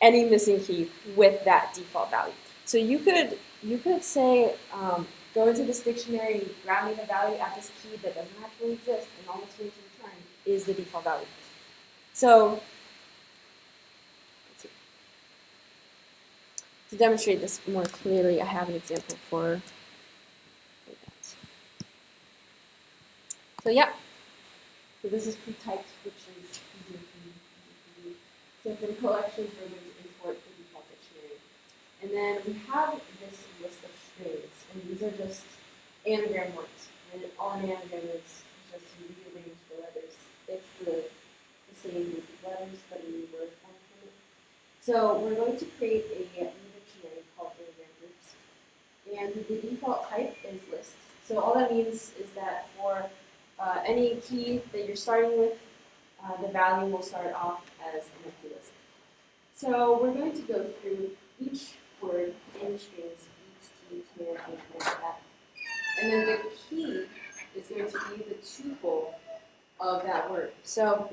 any missing key with that default value. So you could say, go into this dictionary, grab me the value at this key that doesn't actually exist, and all it's going to return is the default value. So let's see. To demonstrate this more clearly, I have an example for that. So yeah, so this is pre-typed, which is easier for you. So for the collections, we're going to import the default dictionary. And then we have this list of strings, and these are just anagram words. And all an anagram is just you rearrange the letters. It's the same group of letters, but in new word form from it. So we're going to create a new dictionary called anagram groups. And the default type is list. So all that means is that for any key that you're starting with, the value will start off as an empty list. So we're going to go through each word in the strings, each, tan, and that. And then the key is going to be the tuple of that word. So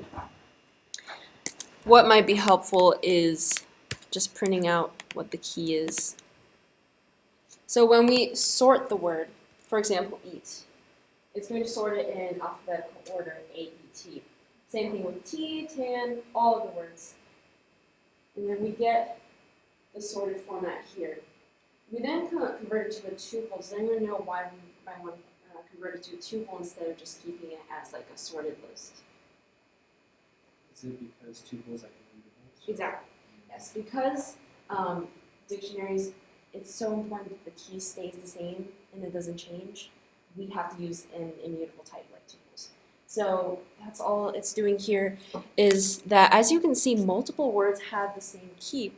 what might be helpful is just printing out what the key is. So when we sort the word, for example, eat, it's going to sort it in alphabetical order, A, E, T. Same thing with tea, tan, all of the words. And then we get the sorted format here. We then convert it to a tuple. Does anyone know why we might want to convert it to a tuple instead of just keeping it as like a sorted list? Is it because tuples are immutable? Exactly. Yes, because dictionaries, it's so important that the key stays the same and it doesn't change. We have to use an immutable type like tuples. So that's all it's doing here is that, as you can see, multiple words have the same key.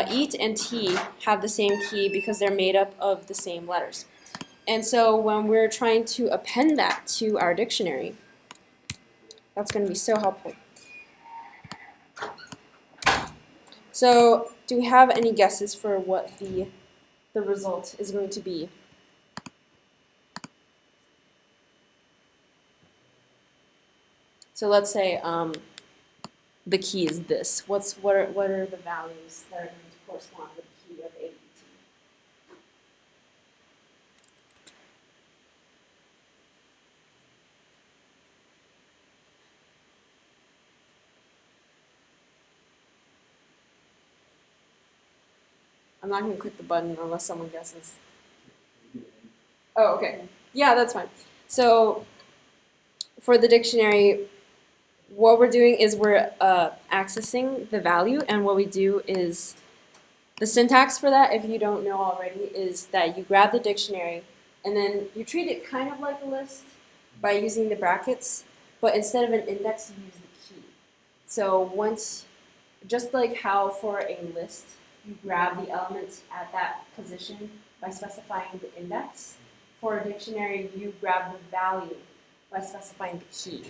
eat and t have the same key because they're made up of the same letters. And so when we're trying to append that to our dictionary, that's going to be so helpful. So do we have any guesses for what the result is going to be? So let's say the key is this. What are the values that are going to correspond with the key of AET? I'm not going to click the button unless someone guesses. Oh, okay. Yeah, that's fine. So for the dictionary, what we're doing is we're accessing the value, and what we do is the syntax for that, if you don't know already, is that you grab the dictionary and then you treat it kind of like a list by using the brackets, but instead of an index, you use the key. So once, just like how for a list, you grab the element at that position by specifying the index, for a dictionary, you grab the value by specifying the key.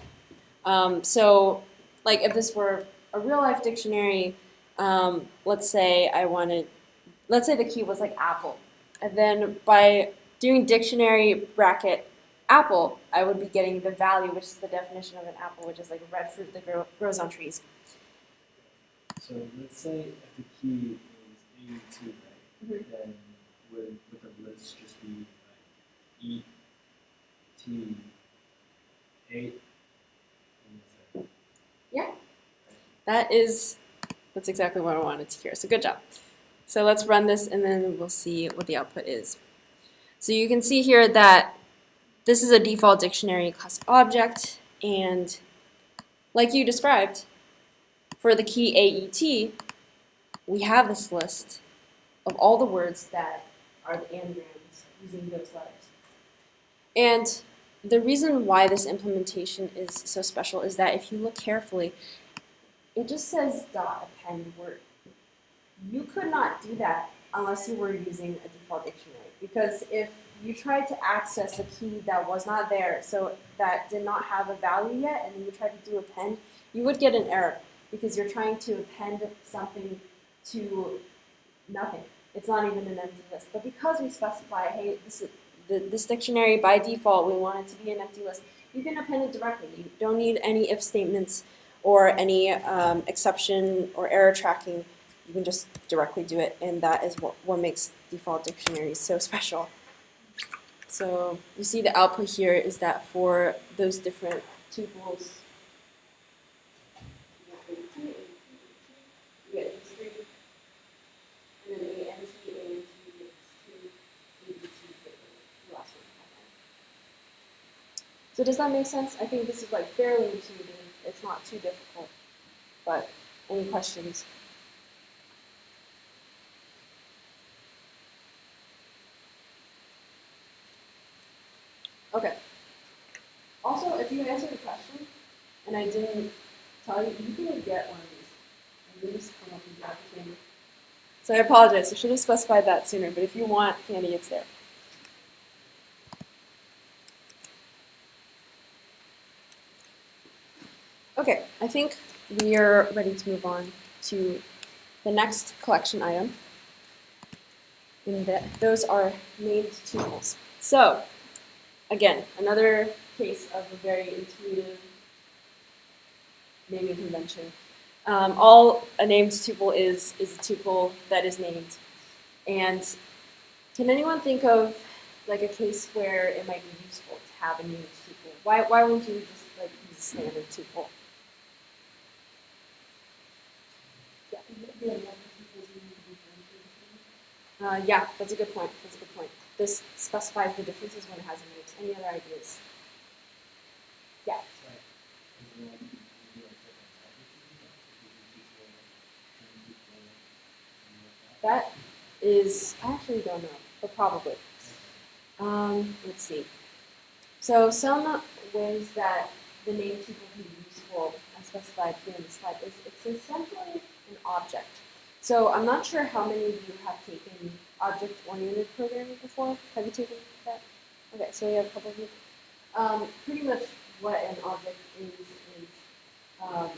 So, like if this were a real life dictionary, let's say the key was like apple, and then by doing dictionary bracket apple, I would be getting the value, which is the definition of an apple, which is like a red fruit that grows on trees. So let's say if the key is 82, right? Mm-hmm. Then would the list just be like E, T, 8, and That's exactly what I wanted to hear. So good job. So let's run this and then we'll see what the output is. So you can see here that this is a default dictionary class object, and like you described, for the key AET, we have this list of all the words that are the anagrams using those letters. And the reason why this implementation is so special is that if you look carefully, it just says .append word. You could not do that unless you were using a default dictionary, because if you tried to access a key that was not there, so that did not have a value yet, and then you tried to do append, you would get an error because you're trying to append something to nothing. It's not even an empty list. But because we specify, hey, this dictionary by default, we want it to be an empty list, you can append it directly. You don't need any if statements or any exception or error tracking. You can just directly do it, and that is what makes default dictionaries so special. So you see the output here is that for those different tuples, you get these three, and then ANT, ANT, the last one. So does that make sense? I think this is like fairly intuitive. It's not too difficult. But any questions? Okay. Also, if you answered a question and I didn't tell you, you can get one of these. And you just come up and grab the candy. So I apologize. I should have specified that sooner, but if you want candy, it's there. Okay, I think we are ready to move on to the next collection item. And those are named tuples. So, again, another case of a very intuitive naming convention. All a named tuple is a tuple that is named. And can anyone think of like a case where it might be useful to have a named tuple? Why wouldn't you just like use a standard tuple? Yeah, that's a good point. That's a good point. This specifies the differences when it has a name. Any other ideas? Yeah. That is, I actually don't know, but probably. Let's see. So some ways that the name tuple can be useful, as specified here in the slide, is it's essentially an object. So I'm not sure how many of you have taken object-oriented programming before. Have you taken that? Okay, so we have a couple of you. Pretty much what an object is um,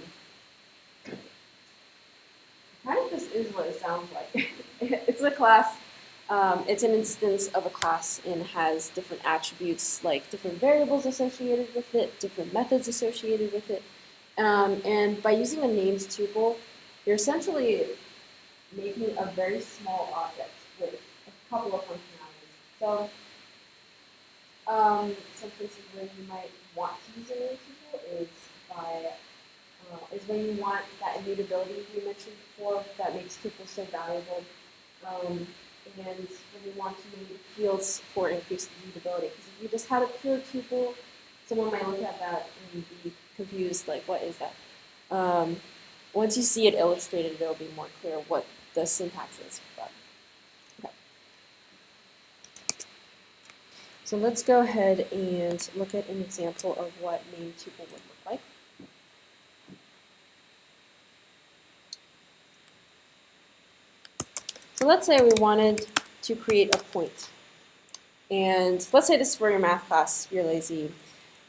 kind of just is what it sounds like. It's a class. It's an instance of a class and has different attributes, like different variables associated with it, different methods associated with it. And by using a named tuple, you're essentially making a very small object with a couple of functionalities. So, some cases where you might want to use a named tuple is when you want that immutability we mentioned before that makes tuples so valuable, and when you want to use fields for increased immutability. Because if you just had a pure tuple, someone might look at that and be confused, like, what is that? Once you see it illustrated, it'll be more clear what the syntax is. But, okay. So let's go ahead and look at an example of what named tuple would look like. So let's say we wanted to create a point. And let's say this is for your math class, you're lazy,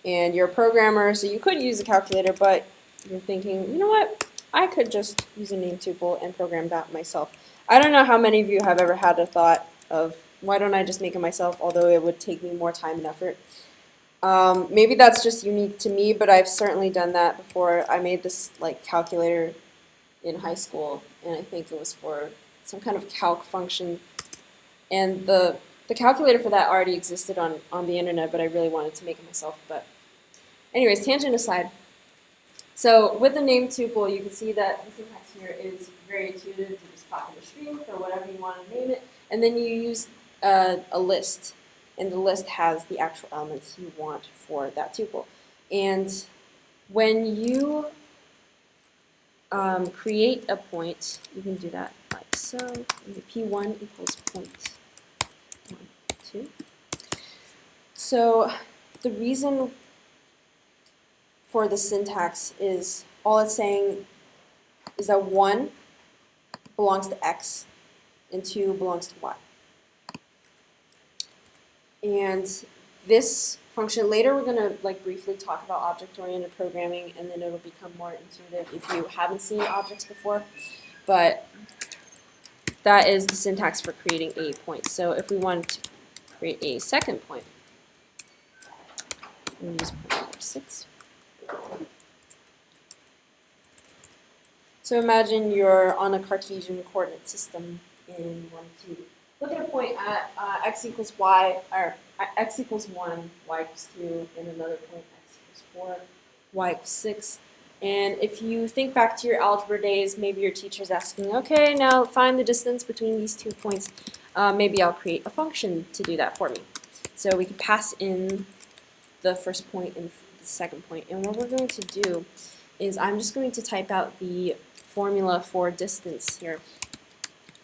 and you're a programmer, so you could use a calculator, but you're thinking, you know what, I could just use a named tuple and program that myself. I don't know how many of you have ever had a thought of, why don't I just make it myself, although it would take me more time and effort. Maybe that's just unique to me, but I've certainly done that before. I made this like calculator in high school, and I think it was for some kind of calc function. And the calculator for that already existed on the internet, but I really wanted to make it myself. But anyways, tangent aside. So with the named tuple, you can see that the syntax here is very intuitive. You just pop in a string for whatever you want to name it, and then you use a list, and the list has the actual elements you want for that tuple. And when you create a point, you can do that like so. P1 equals point 1, 2. So the reason for the syntax is all it's saying is that 1 belongs to X and 2 belongs to Y. And this function, later we're going to like briefly talk about object-oriented programming, and then it'll become more intuitive if you haven't seen objects before. But that is the syntax for creating a point. So if we want to create a second point, we'll use point number 6. So imagine you're on a Cartesian coordinate system and want to look at a point at x equals y, or x equals 1, y equals 2, and another point x equals 4, y equals 6. And if you think back to your algebra days, maybe your teacher's asking, okay, now find the distance between these 2 points. Maybe I'll create a function to do that for me. So we can pass in the first point and the second point. And what we're going to do is I'm just going to type out the formula for distance here.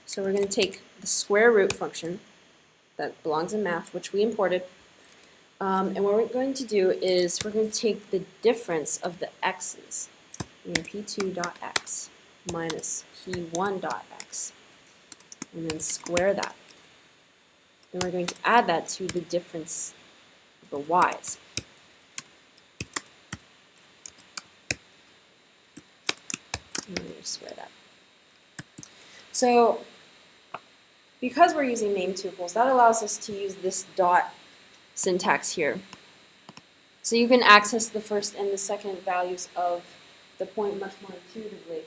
So we're going to take the square root function that belongs in math, which we imported. And what we're going to do is we're going to take the difference of the x's, p2.x minus p1.x, and then square that. Then we're going to add that to the difference of the y's. And then we square that. So because we're using named tuples, that allows us to use this dot syntax here. So you can access the first and the second values of the point much more intuitively.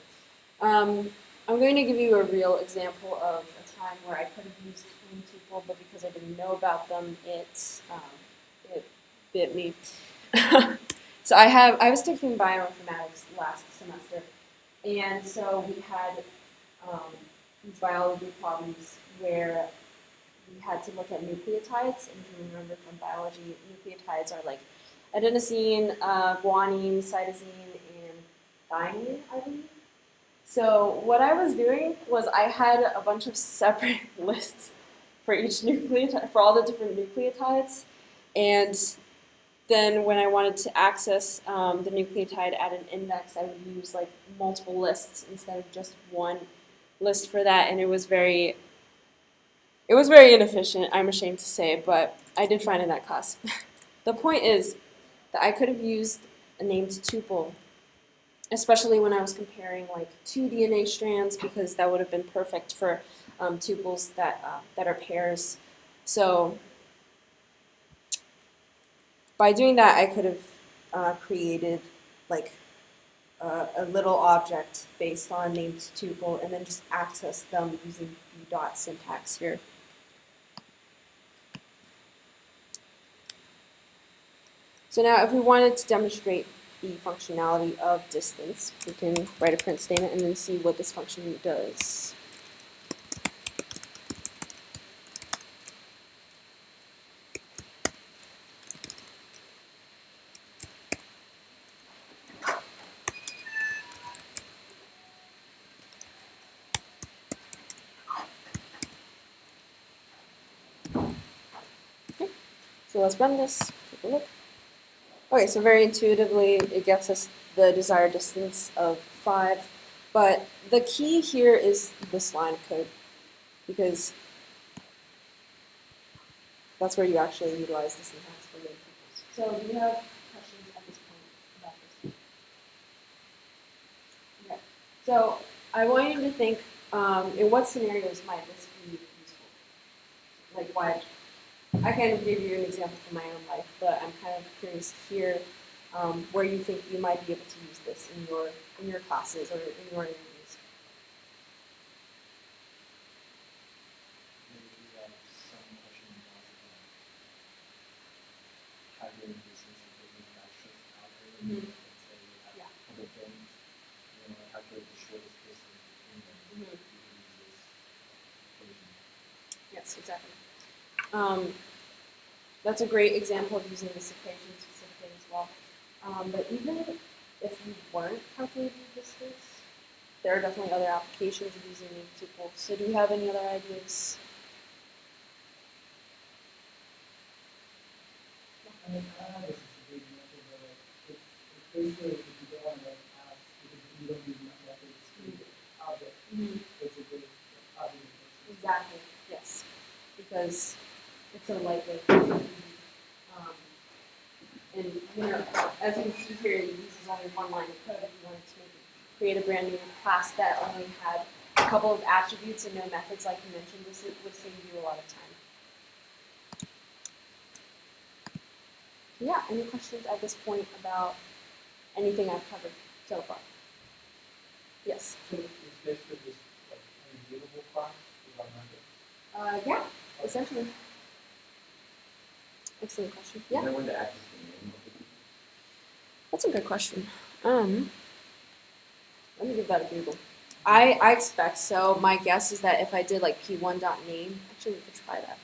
I'm going to give you a real example of a time where I could have used named tuple, but because I didn't know about them, it bit me. So I was taking bioinformatics last semester, and so we had these biology problems where we had to look at nucleotides, and if you remember from biology, nucleotides are like adenosine, guanine, cytosine, and thymine, I believe. So what I was doing was I had a bunch of separate lists for each nucleotide, for all the different nucleotides, and then when I wanted to access the nucleotide at an index, I would use like multiple lists instead of just one list for that, and it was very inefficient, I'm ashamed to say, but I did find in that class. The point is that I could have used a named tuple, especially when I was comparing like two DNA strands, because that would have been perfect for tuples that are pairs. So by doing that, I could have created like a little object based on named tuple, and then just access them using b dot syntax here. So now if we wanted to demonstrate the functionality of distance, we can write a print statement and then see what this function does. Okay, so let's run this, take a look. Okay, so very intuitively, it gets us the desired distance of 5, but the key here is this line of code, because that's where you actually utilize the syntax for named tuples. So do you have questions at this point about this? Okay, so I want you to think, in what scenarios might this be useful? Like why? I can give you an example from my own life, but I'm kind of curious to hear where you think you might be able to use this in your classes or in your interviews. Maybe we have some question about calculating distance and taking fractions algorithm. Mhm. Let's say you have Yeah. a couple things, you want to calculate the shortest distance between them. Mhm. You can use this equation. Yes, exactly. That's a great example of using this equation specifically as well. But even if you weren't calculating distance, there are definitely other applications of using named tuples. So do you have any other ideas? I mean, I don't know if it's a big method, but like, it's basically if you don't want to like ask, because if you don't use methods to create an object, it's a good object. Exactly. Yes, because it's so lightweight. And you know, as you can see here, it uses only one line of code. If you wanted to create a brand new class that only had a couple of attributes and no methods, like you mentioned, this would save you a lot of time. Yeah. Any questions at this point about anything I've covered so far? Yes. So it's basically just like an immutable class without methods. Yeah. Essentially. Excellent question. Is Yeah. there a way to access the name of the people? That's a good question. Let me give that a Google. I expect so. My guess is that if I did like p1.name, actually we could try that.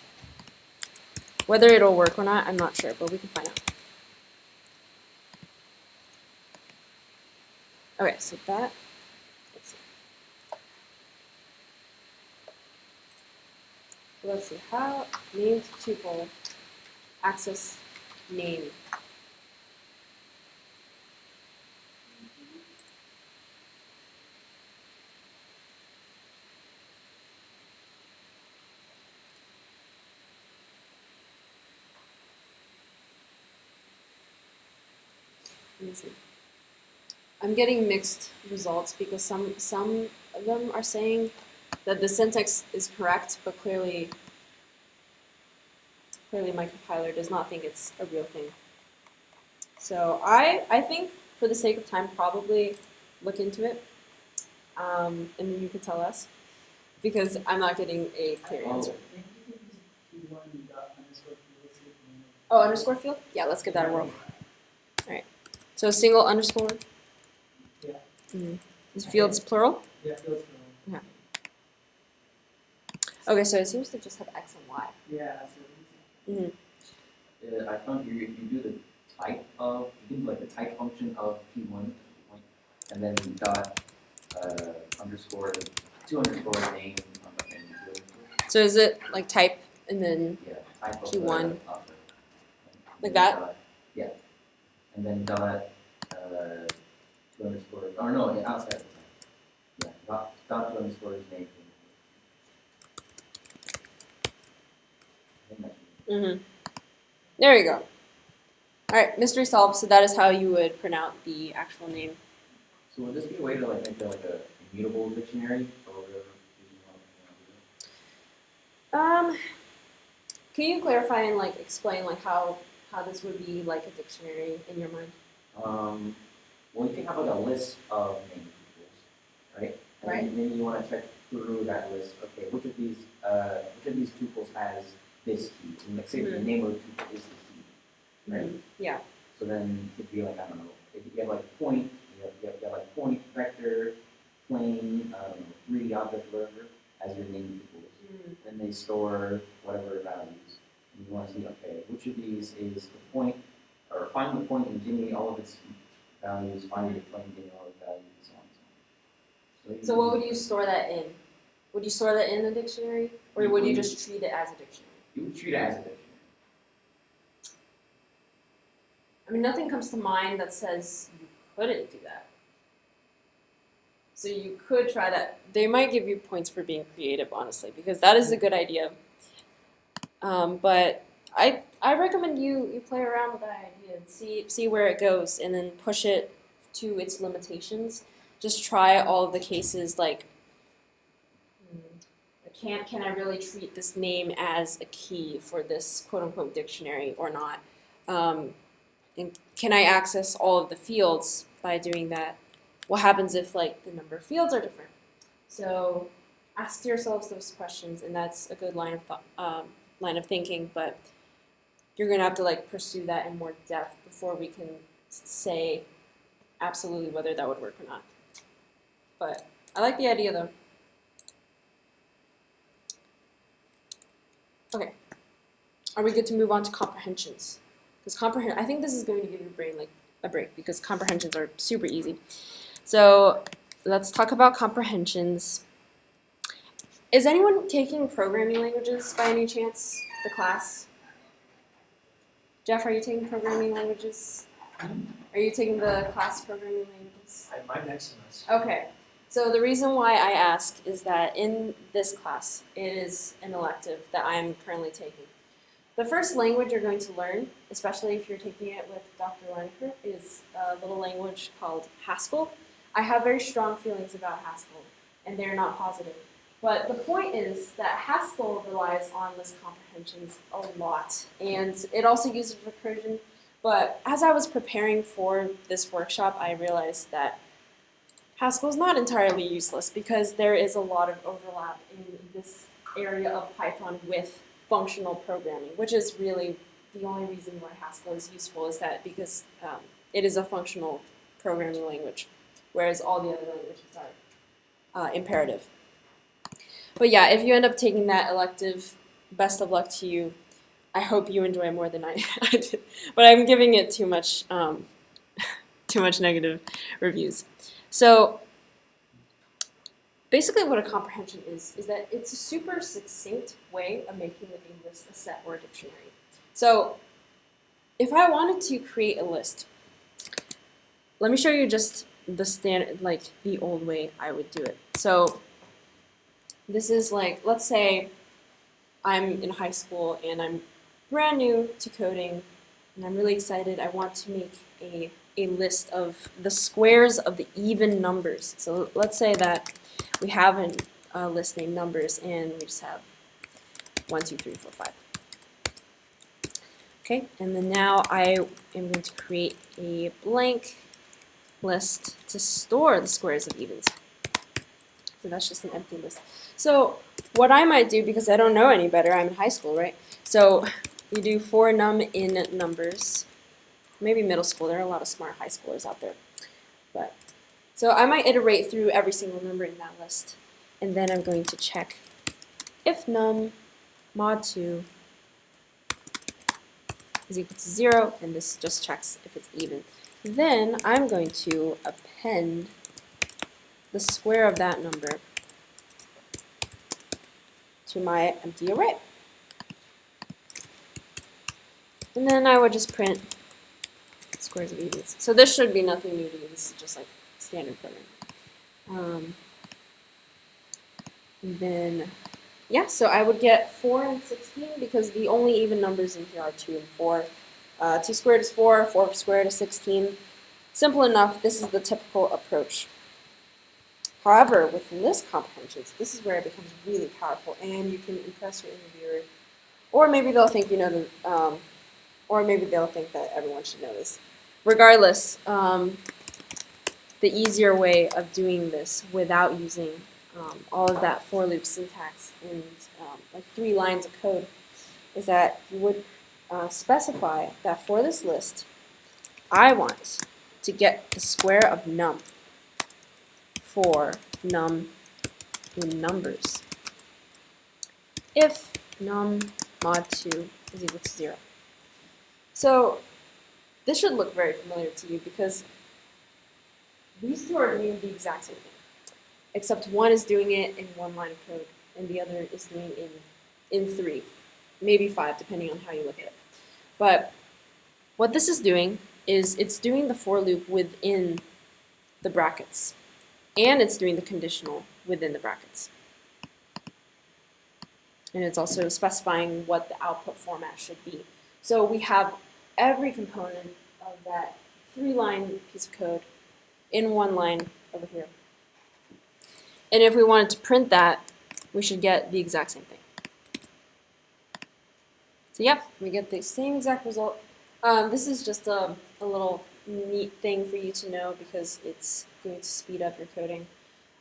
Whether it'll work or not, I'm not sure, but we can find out. Okay, so that, let's see. So let's see, how named tuple access name. Let me see. I'm getting mixed results because some of them are saying that the syntax is correct, but clearly my compiler does not think it's a real thing. So I think, for the sake of time, probably look into it, and then you can tell us, because I'm not getting a clear answer. Oh, underscore field? Yeah, let's give that a whirl. All right. So a single underscore? Yeah. Is fields plural? Yeah, fields for Okay. Okay, so it seems to just have X and Y. yeah, absolutely. I found here if you do the type of, you do like the type function of p1, and then dot underscore, 2 underscores name, and So is it like type and then yeah, type of P1. the object. Like that? Yeah. And then dot 2 underscores, or no, yeah, outside of the type. Yeah, dot to underscore is name. I think that should be- There you go. All right, mystery solved. So that is how you would print out the actual name. So would this be a way to like make like a immutable dictionary or whatever you want to do? Can you clarify and like explain like how this would be like a dictionary in your mind? Well, you can have like a list of name tuples, right? And Right. then you want to check through that list. Okay, which of these tuples has this key? And let's say the name of the tuple is the key, right? Yeah. So then it'd be like, I don't know, if you have like point, you have like point, vector, plane, 3D object, whatever, as your name tuples. Then they store whatever values. And you want to see, okay, which of these is the point, or find the point and give me all of its values, find the plane, give me all of the values, and so on and so on. So what would you store that in? Would you store that in the dictionary, or would you just treat it as a dictionary? You would treat it as a dictionary. I mean, nothing comes to mind that says you couldn't do that. So you could try that. They might give you points for being creative, honestly, because that is a good idea. But I recommend you play around with that idea and see where it goes, and then push it to its limitations. Just try all of the cases, like, can I really treat this name as a key for this quote-unquote dictionary or not? And can I access all of the fields by doing that? What happens if like the number of fields are different? So ask yourselves those questions, and that's a good line of thinking. But you're gonna have to like pursue that in more depth before we can say absolutely whether that would work or not. But I like the idea though. Okay, are we good to move on to comprehensions? Because I think this is going to give your brain like a break because comprehensions are super easy. So let's talk about comprehensions. Is anyone taking programming languages by any chance? The class? Jeff, are you taking programming languages? Are you taking the class programming languages? I might next semester. Okay. So the reason why I ask is that in this class, it is an elective that I'm currently taking. The first language you're going to learn, especially if you're taking it with Dr. Lineker, is a little language called Haskell. I have very strong feelings about Haskell, and they're not positive. But the point is that Haskell relies on list comprehensions a lot, and it also uses recursion. But as I was preparing for this workshop, I realized that Haskell is not entirely useless because there is a lot of overlap in this area of Python with functional programming, which is really the only reason why Haskell is useful is that because it is a functional programming language, whereas all the other languages are imperative. But yeah, if you end up taking that elective, best of luck to you. I hope you enjoy it more than I did, but I'm giving it too much negative reviews. So basically what a comprehension is that it's a super succinct way of making a list, a set, or a dictionary. So if I wanted to create a list, let me show you just the standard, like the old way I would do it. So this is like, let's say I'm in high school and I'm brand new to coding and I'm really excited. I want to make a list of the squares of the even numbers. So let's say that we have a list named numbers and we just have 1, 2, 3, 4, 5. Okay, and then now I am going to create a blank list to store the squares of evens. So that's just an empty list. So what I might do, because I don't know any better, I'm in high school, right? So we do for num in numbers. Maybe middle school, there are a lot of smart high schoolers out there. But so I might iterate through every single number in that list. And then I'm going to check if num mod 2 is equal to 0, and this just checks if it's even. Then I'm going to append the square of that number to my empty array. And then I would just print squares of evens. So this should be nothing new to you. This is just like standard programming. And then, yeah, so I would get 4 and 16 because the only even numbers in here are 2 and 4. 2 squared is 4, 4 squared is 16. Simple enough, this is the typical approach. However, with list comprehensions, this is where it becomes really powerful, and you can impress your interviewer. Or maybe they'll think you know or maybe they'll think that everyone should know this. Regardless, the easier way of doing this without using all of that for loop syntax and like 3 lines of code is that you would specify that for this list, I want to get the square of num for num in numbers if num mod 2 is equal to 0. So this should look very familiar to you because these two are doing the exact same thing, except one is doing it in 1 line of code and the other is doing it in 3, maybe 5, depending on how you look at it. But what this is doing is it's doing the for loop within the brackets, and it's doing the conditional within the brackets. And it's also specifying what the output format should be. So we have every component of that 3-line piece of code in 1 line over here. And if we wanted to print that, we should get the exact same thing. So yep, we get the same exact result. This is just a little neat thing for you to know because it's going to speed up your coding.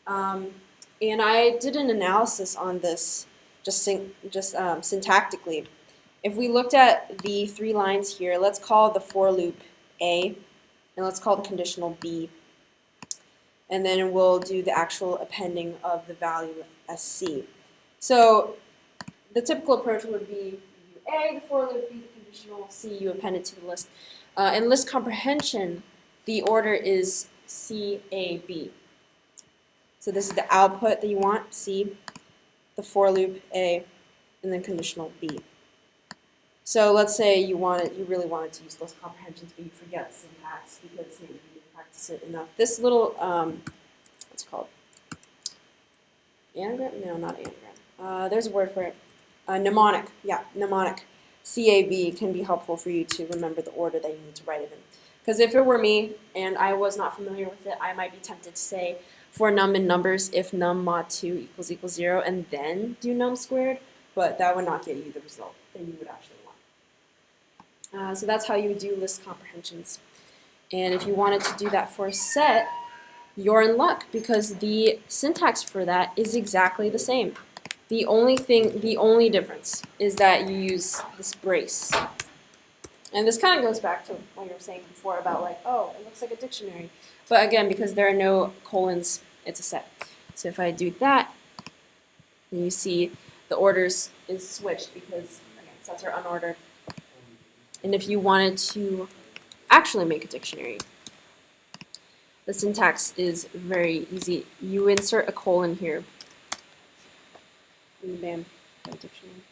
And I did an analysis on this just syntactically. If we looked at the 3 lines here, let's call the for loop A, and let's call the conditional B. And then we'll do the actual appending of the value as C. So the typical approach would be you A, the for loop, B, the conditional, C, you append it to the list. In list comprehension, the order is C, A, B. So this is the output that you want, C, the for loop, A, and then conditional, B. So let's say you really wanted to use list comprehensions, but you forget syntax because maybe you didn't practice it enough. This little, what's it called? Anagram? No, not anagram. There's a word for it. Mnemonic. Yeah, mnemonic. CAB can be helpful for you to remember the order that you need to write it in. Because if it were me and I was not familiar with it, I might be tempted to say for num in numbers if num mod 2 equals 0 and then do num squared, but that would not get you the result that you would actually want. So that's how you would do list comprehensions. And if you wanted to do that for a set, you're in luck because the syntax for that is exactly the same. The only difference is that you use this brace. And this kind of goes back to what you were saying before about like, oh, it looks like a dictionary. But again, because there are no colons, it's a set. So if I do that, then you see the orders is switched because, again, sets are unordered. And if you wanted to actually make a dictionary, the syntax is very easy. You insert a colon here. And bam, got a dictionary.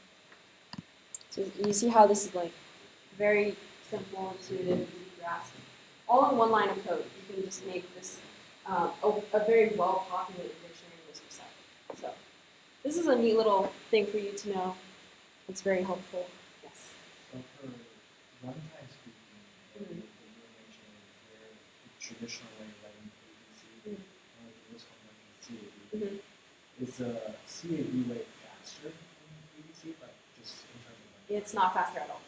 So you see how this is like very simple, intuitive, easy to grasp. All in 1 line of code. You can just make this a very well-populated dictionary list set. So this is a neat little thing for you to know. It's very helpful. Yes. So for runtime speaking, you were mentioning where the traditional way of writing ABC, or the list comprehension CAB, is the CAB way faster than ABC, like just in terms of It's not faster at all.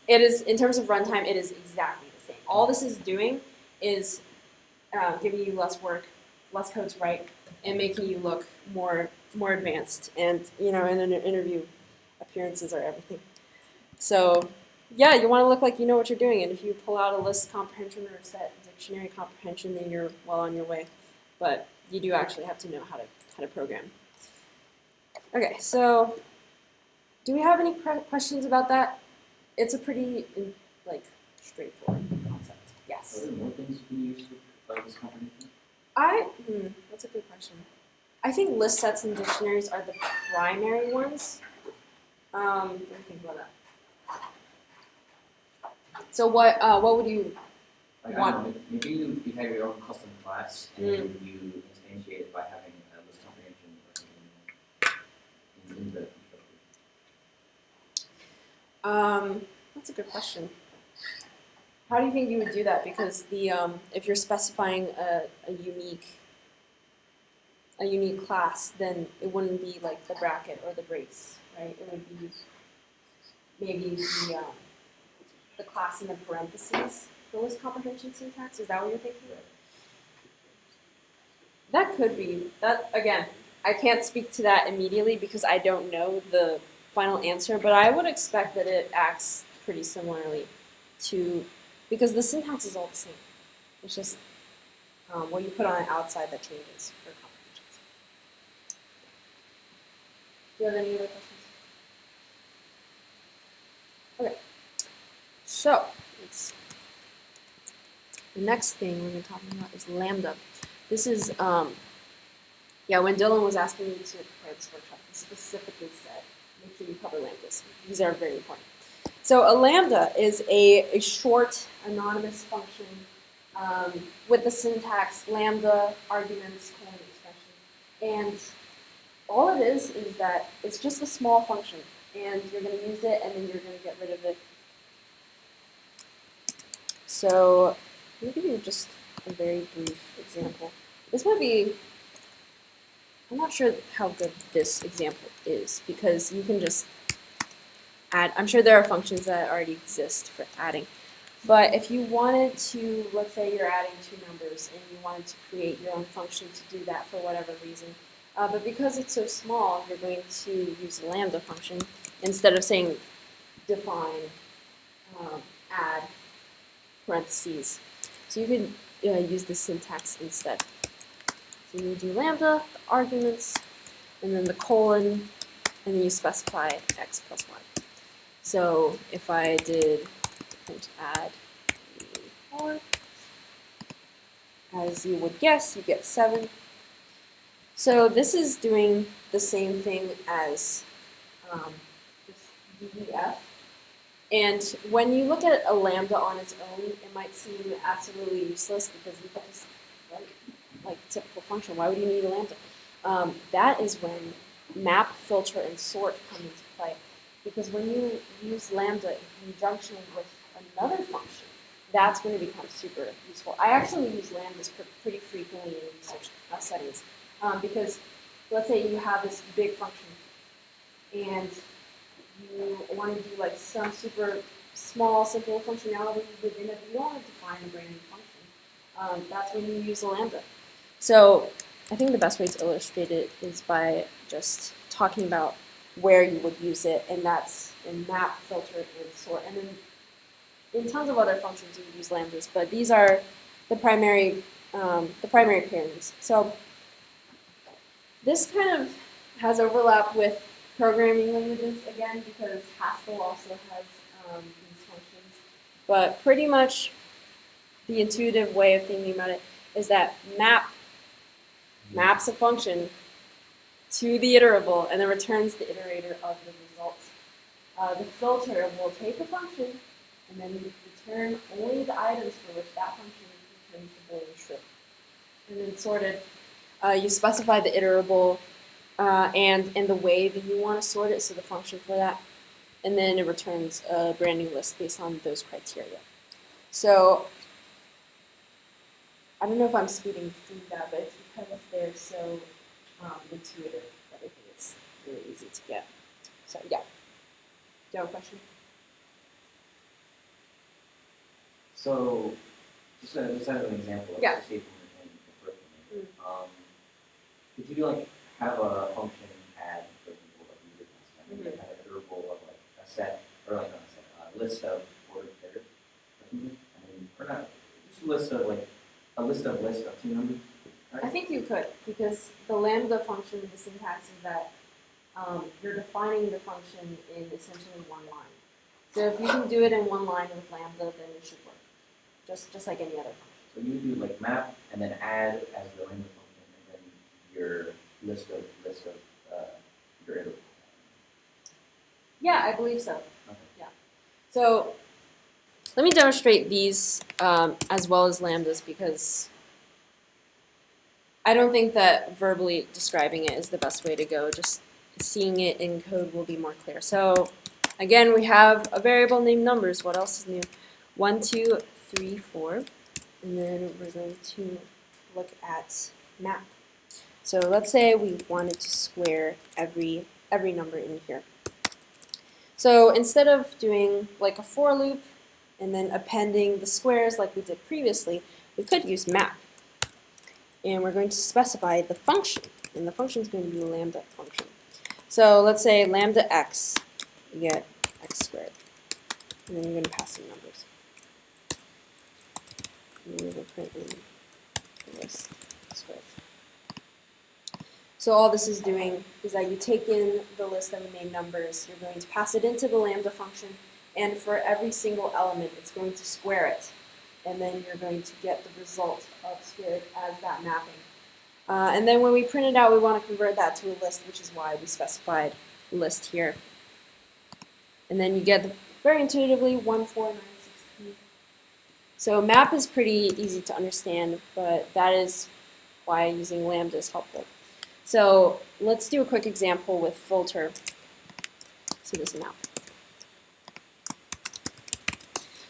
It is, in terms of runtime, it is exactly the same. All this is doing is giving you less work, less code to write, and making you look more advanced. And in an interview, appearances are everything. So yeah, you want to look like you know what you're doing. And if you pull out a list comprehension or a set dictionary comprehension, then you're well on your way. But you do actually have to know how to program. Okay, so do we have any questions about that? It's a pretty straightforward concept. Yes. Are there more things you can use with list comprehension? That's a good question. I think list sets and dictionaries are the primary ones. Let me think about that. So what would you Like, want? I don't know, maybe you have your own custom class and then you instantiate it by having a list comprehension or something. That's a good question. How do you think you would do that? Because the if you're specifying a unique class, then it wouldn't be like the bracket or the brace, right? It would be maybe the class in the parentheses. The list comprehension syntax. Is that what you're thinking? That could be. That again, I can't speak to that immediately because I don't know the final answer, but I would expect that it acts pretty similarly to, because the syntax is all the same. It's just what you put on the outside that changes for comprehensions. Do you have any other questions? Okay. So the next thing we're going to talk about is lambda. This is when Dylan was asking me to prepare this workshop, he specifically said, make sure you cover lambdas. These are very important. So a lambda is a short anonymous function with the syntax lambda, arguments, colon, expression. And all it is that it's just a small function. And you're going to use it, and then you're going to get rid of it. So let me give you just a very brief example. This might be, I'm not sure how good this example is, because you can just add, I'm sure there are functions that already exist for adding. But if you wanted to, let's say you're adding two numbers and you wanted to create your own function to do that for whatever reason, but because it's so small, you're going to use a lambda function instead of saying define, add, parentheses. So you can use the syntax instead. So you do lambda, the arguments, and then the colon, and then you specify x plus 1. So if I did print add 4, as you would guess, you get 7. So this is doing the same thing as DEF. And when you look at a lambda on its own, it might seem absolutely useless because you can just write like a typical function. Why would you need a lambda? That is when map, filter, and sort come into play. Because when you use lambda in conjunction with another function, that's when it becomes super useful. I actually use lambdas pretty frequently in research settings because let's say you have this big function and you want to do like some super small, simple functionality within it, but you don't want to define a brand new function. That's when you use a lambda. So I think the best way to illustrate it is by just talking about where you would use it, and that's in map, filter, and sort. And then in tons of other functions you would use lambdas, but these are the primary pairings. So this kind of has overlap with programming languages again because Haskell also has these functions. But pretty much the intuitive way of thinking about it is that map maps a function to the iterable and then returns the iterator of the result. The filter will take a function and then return only the items for which that function returns the Boolean true. And then sorted, you specify the iterable and in the way that you want to sort it, so the function for that, and then it returns a brand new list based on those criteria. So I don't know if I'm speeding through that, but it's because they're so intuitive that I think it's really easy to get. So yeah. Do you have a question? So, just as an example, Yeah. let's say in the first one, could you like have a function add, for example, like you did last time, and then have an iterable of like a set, or like not a set, a list of ordered pairs, or something? I mean, or not, just a list of like, a list of two numbers, right? I think you could, because the lambda function, the syntax is that you're defining the function in essentially one line. So if you can do it in one line with lambda, then it should work, just like any other function. So you do like map and then add as the lambda function, and then your list of your iterable. Yeah, I believe so. Okay. Yeah. So let me demonstrate these as well as lambdas because I don't think that verbally describing it is the best way to go. Just seeing it in code will be more clear. So Again, we have a variable named numbers. What else is new? 1, 2, 3, 4. And then we're going to look at map. So let's say we wanted to square every number in here. So instead of doing like a for loop and then appending the squares like we did previously, we could use map. And we're going to specify the function. And the function is going to be the lambda function. So let's say lambda x, you get x squared. And then you're going to pass in numbers. And then we're going to print in the list squared. So all this is doing is that you take in the list of named numbers, you're going to pass it into the lambda function, and for every single element, it's going to square it. And then you're going to get the result of squared as that mapping. And then when we print it out, we want to convert that to a list, which is why we specified list here. And then you get, very intuitively, 1, 4, 9, 16. So map is pretty easy to understand, but that is why using lambda is helpful. So let's do a quick example with filter. See this map.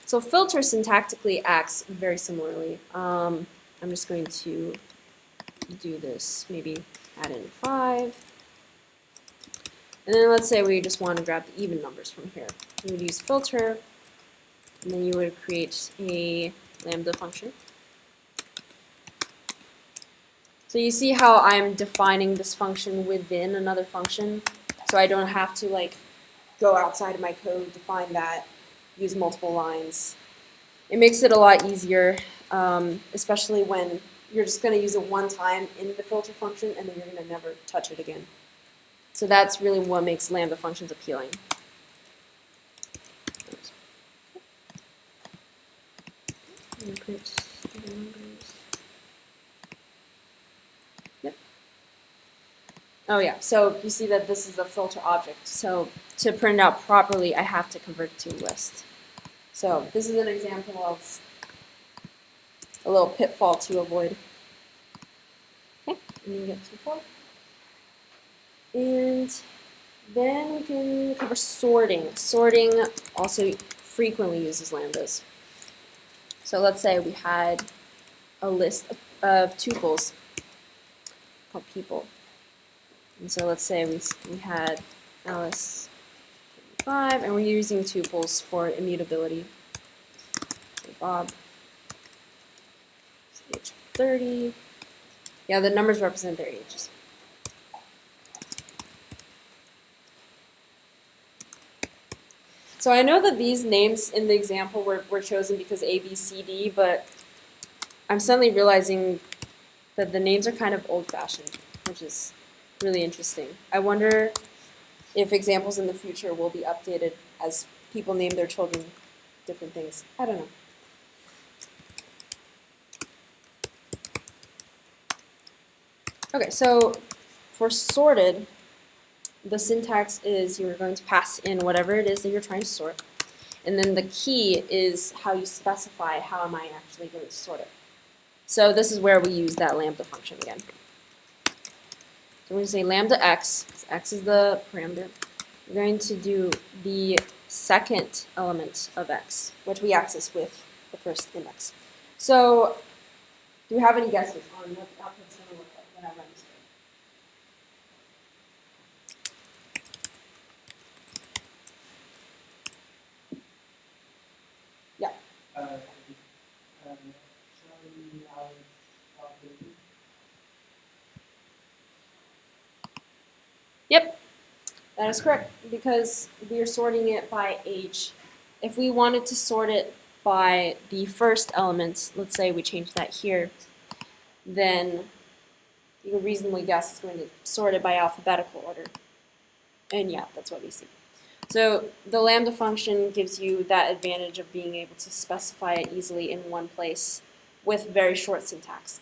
So filter syntactically acts very similarly. I'm just going to do this, maybe add in 5. And then let's say we just want to grab the even numbers from here. You would use filter, and then you would create a lambda function. So you see how I'm defining this function within another function, so I don't have to like go outside of my code, define that, use multiple lines. It makes it a lot easier, especially when you're just going to use it one time in the filter function and then you're going to never touch it again. So that's really what makes lambda functions appealing. Yep. Oh yeah, so you see that this is a filter object. So to print it out properly, I have to convert it to a list. So this is an example of a little pitfall to avoid. Okay, and you get to 4. And then we can cover sorting. Sorting also frequently uses lambdas. So let's say we had a list of tuples called people. And so let's say we had Alice 5, and we're using tuples for immutability. So Bob, age 30. Yeah, the numbers represent their ages. So I know that these names in the example were chosen because A, B, C, D, but I'm suddenly realizing that the names are kind of old-fashioned, which is really interesting. I wonder if examples in the future will be updated as people name their children different things. I don't know. Okay, so for sorted, the syntax is you're going to pass in whatever it is that you're trying to sort. And then the key is how you specify how am I actually going to sort it. So this is where we use that lambda function again. So we're going to say lambda x, x is the parameter. We're going to do the second element of x, which we access with the first index. So do you have any guesses on what the output's going to look like when I run this code? Charlie, Alex, David. Yep, that is correct, because we are sorting it by age. If we wanted to sort it by the first element, let's say we change that here, then you can reasonably guess it's going to sort it by alphabetical order. And yeah, that's what we see. So the lambda function gives you that advantage of being able to specify it easily in one place with very short syntax.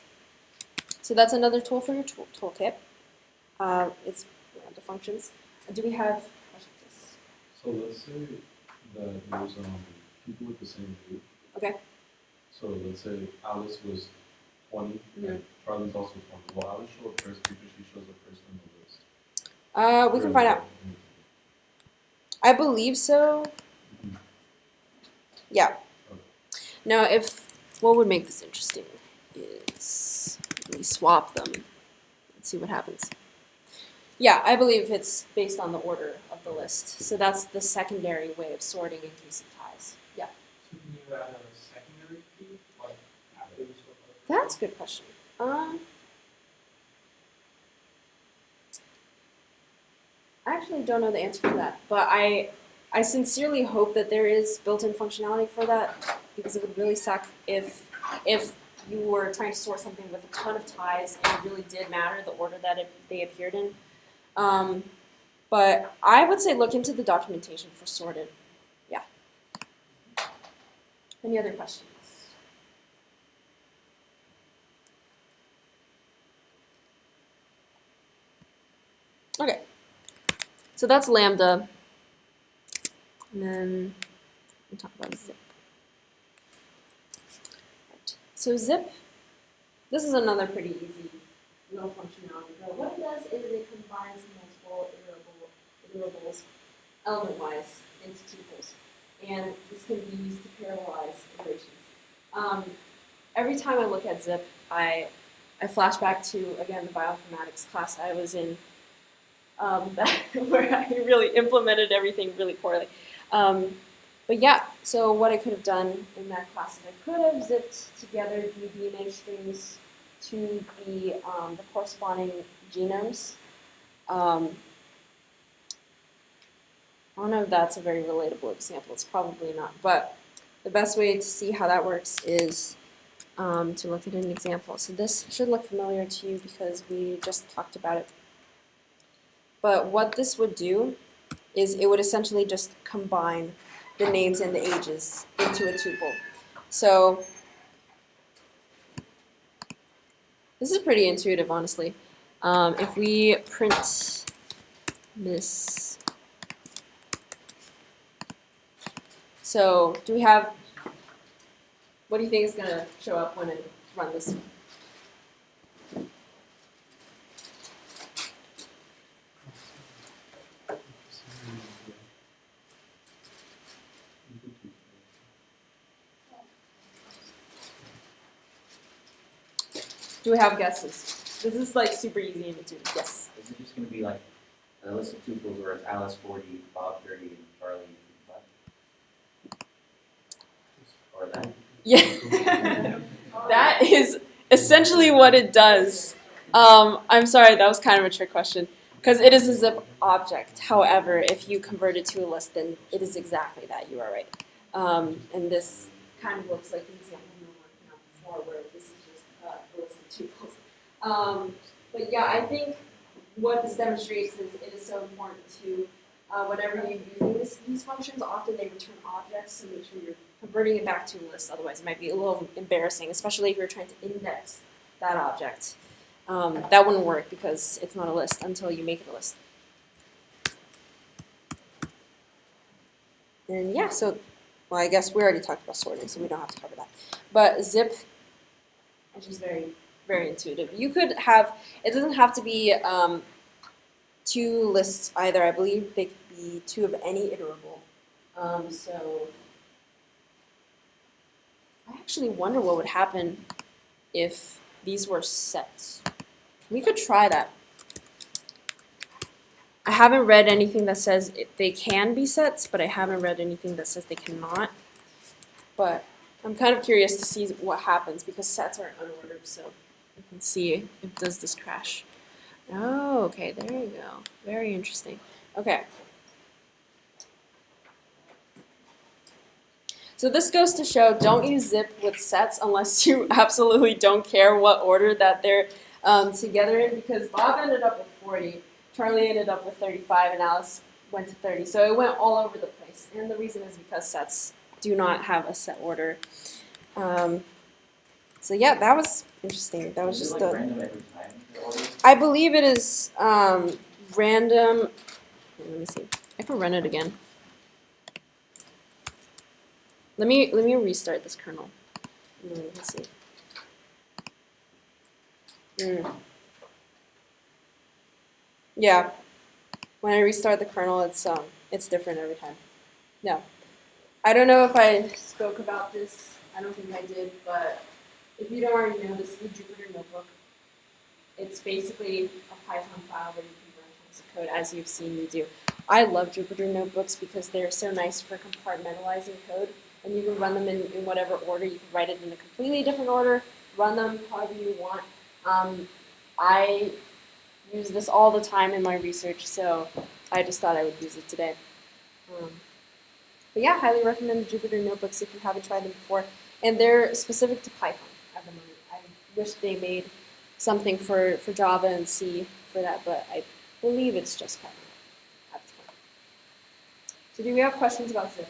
So that's another tool for your toolkit. It's lambda functions. Do we have questions? So let's say that there's people with the same group. Okay. So let's say Alice was 20 and Charlie's also 20. Will Alice show up first because she shows up first on the list? We can find out. I believe so. Yeah. Now, what would make this interesting is we swap them. Let's see what happens. Yeah, I believe it's based on the order of the list. So that's the secondary way of sorting in case of ties. Yeah. So can you add a secondary key, like after you swap out? That's a good question. I actually don't know the answer to that, but I sincerely hope that there is built-in functionality for that, because it would really suck if you were trying to sort something with a ton of ties and it really did matter the order that they appeared in. But I would say look into the documentation for sorted. Yeah. Any other questions? Okay. So that's lambda. And then we'll talk about zip. Right. So zip, this is another pretty easy little functionality. But what it does is it combines multiple iterables element-wise into tuples. And this can be used to parallelize iterations. Every time I look at zip, I flash back to, again, the bioinformatics class I was in, where I really implemented everything really poorly. But yeah, so what I could have done in that class is I could have zipped together the DNA strings to the corresponding genomes. I don't know if that's a very relatable example. It's probably not. But the best way to see how that works is to look at an example. So this should look familiar to you because we just talked about it. But what this would do is it would essentially just combine the names and the ages into a tuple. So this is pretty intuitive, honestly. If we print this, so do we have, what do you think is going to show up when I run this? Do we have guesses? This is like super easy and intuitive. Yes. Is it just going to be like a list of tuples where it's Alice 40, Bob 30, and Charlie 55? Or that? Yeah. That is essentially what it does. I'm sorry, that was kind of a trick question. Because it is a zip object. However, if you convert it to a list, then it is exactly that. You are right. And this kind of looks like the example we were working on before, where this is just a list of tuples. But yeah, I think what this demonstrates is it is so important to, whenever you're using these functions, often they return objects, so make sure you're converting it back to a list. Otherwise, it might be a little embarrassing, especially if you're trying to index that object. That wouldn't work because it's not a list until you make it a list. And yeah, so, well, I guess we already talked about sorting, so we don't have to cover that. But zip, which is very, very intuitive. You could have, it doesn't have to be two lists either. I believe they could be two of any iterable. So I actually wonder what would happen if these were sets. We could try that. I haven't read anything that says they can be sets, but I haven't read anything that says they cannot. But I'm kind of curious to see what happens because sets are unordered, so you can see if does this crash. Oh, okay, there you go. Very interesting. Okay. So this goes to show don't use zip with sets unless you absolutely don't care what order that they're together in, because Bob ended up with 40, Charlie ended up with 35, and Alice went to 30. So it went all over the place. And the reason is because sets do not have a set order. So yeah, that was interesting. That was Is just it like random every time the order? I believe it is random. Let me see. I can run it again. Let me restart this kernel. Let me see. Yeah. When I restart the kernel, it's It's different every time. No. I don't know if I spoke about this. I don't think I did, but if you don't already know, this is the Jupyter Notebook. It's basically a Python file where you can run tons of code, as you've seen me do. I love Jupyter Notebooks because they're so nice for compartmentalizing code, and you can run them in whatever order. You can write it in a completely different order, run them however you want. I use this all the time in my research, so I just thought I would use it today. But yeah, highly recommend the Jupyter Notebooks if you haven't tried them before. And they're specific to Python at the moment. I wish they made something for Java and C for that, but I believe it's just Python at this point. So do we have questions about zip?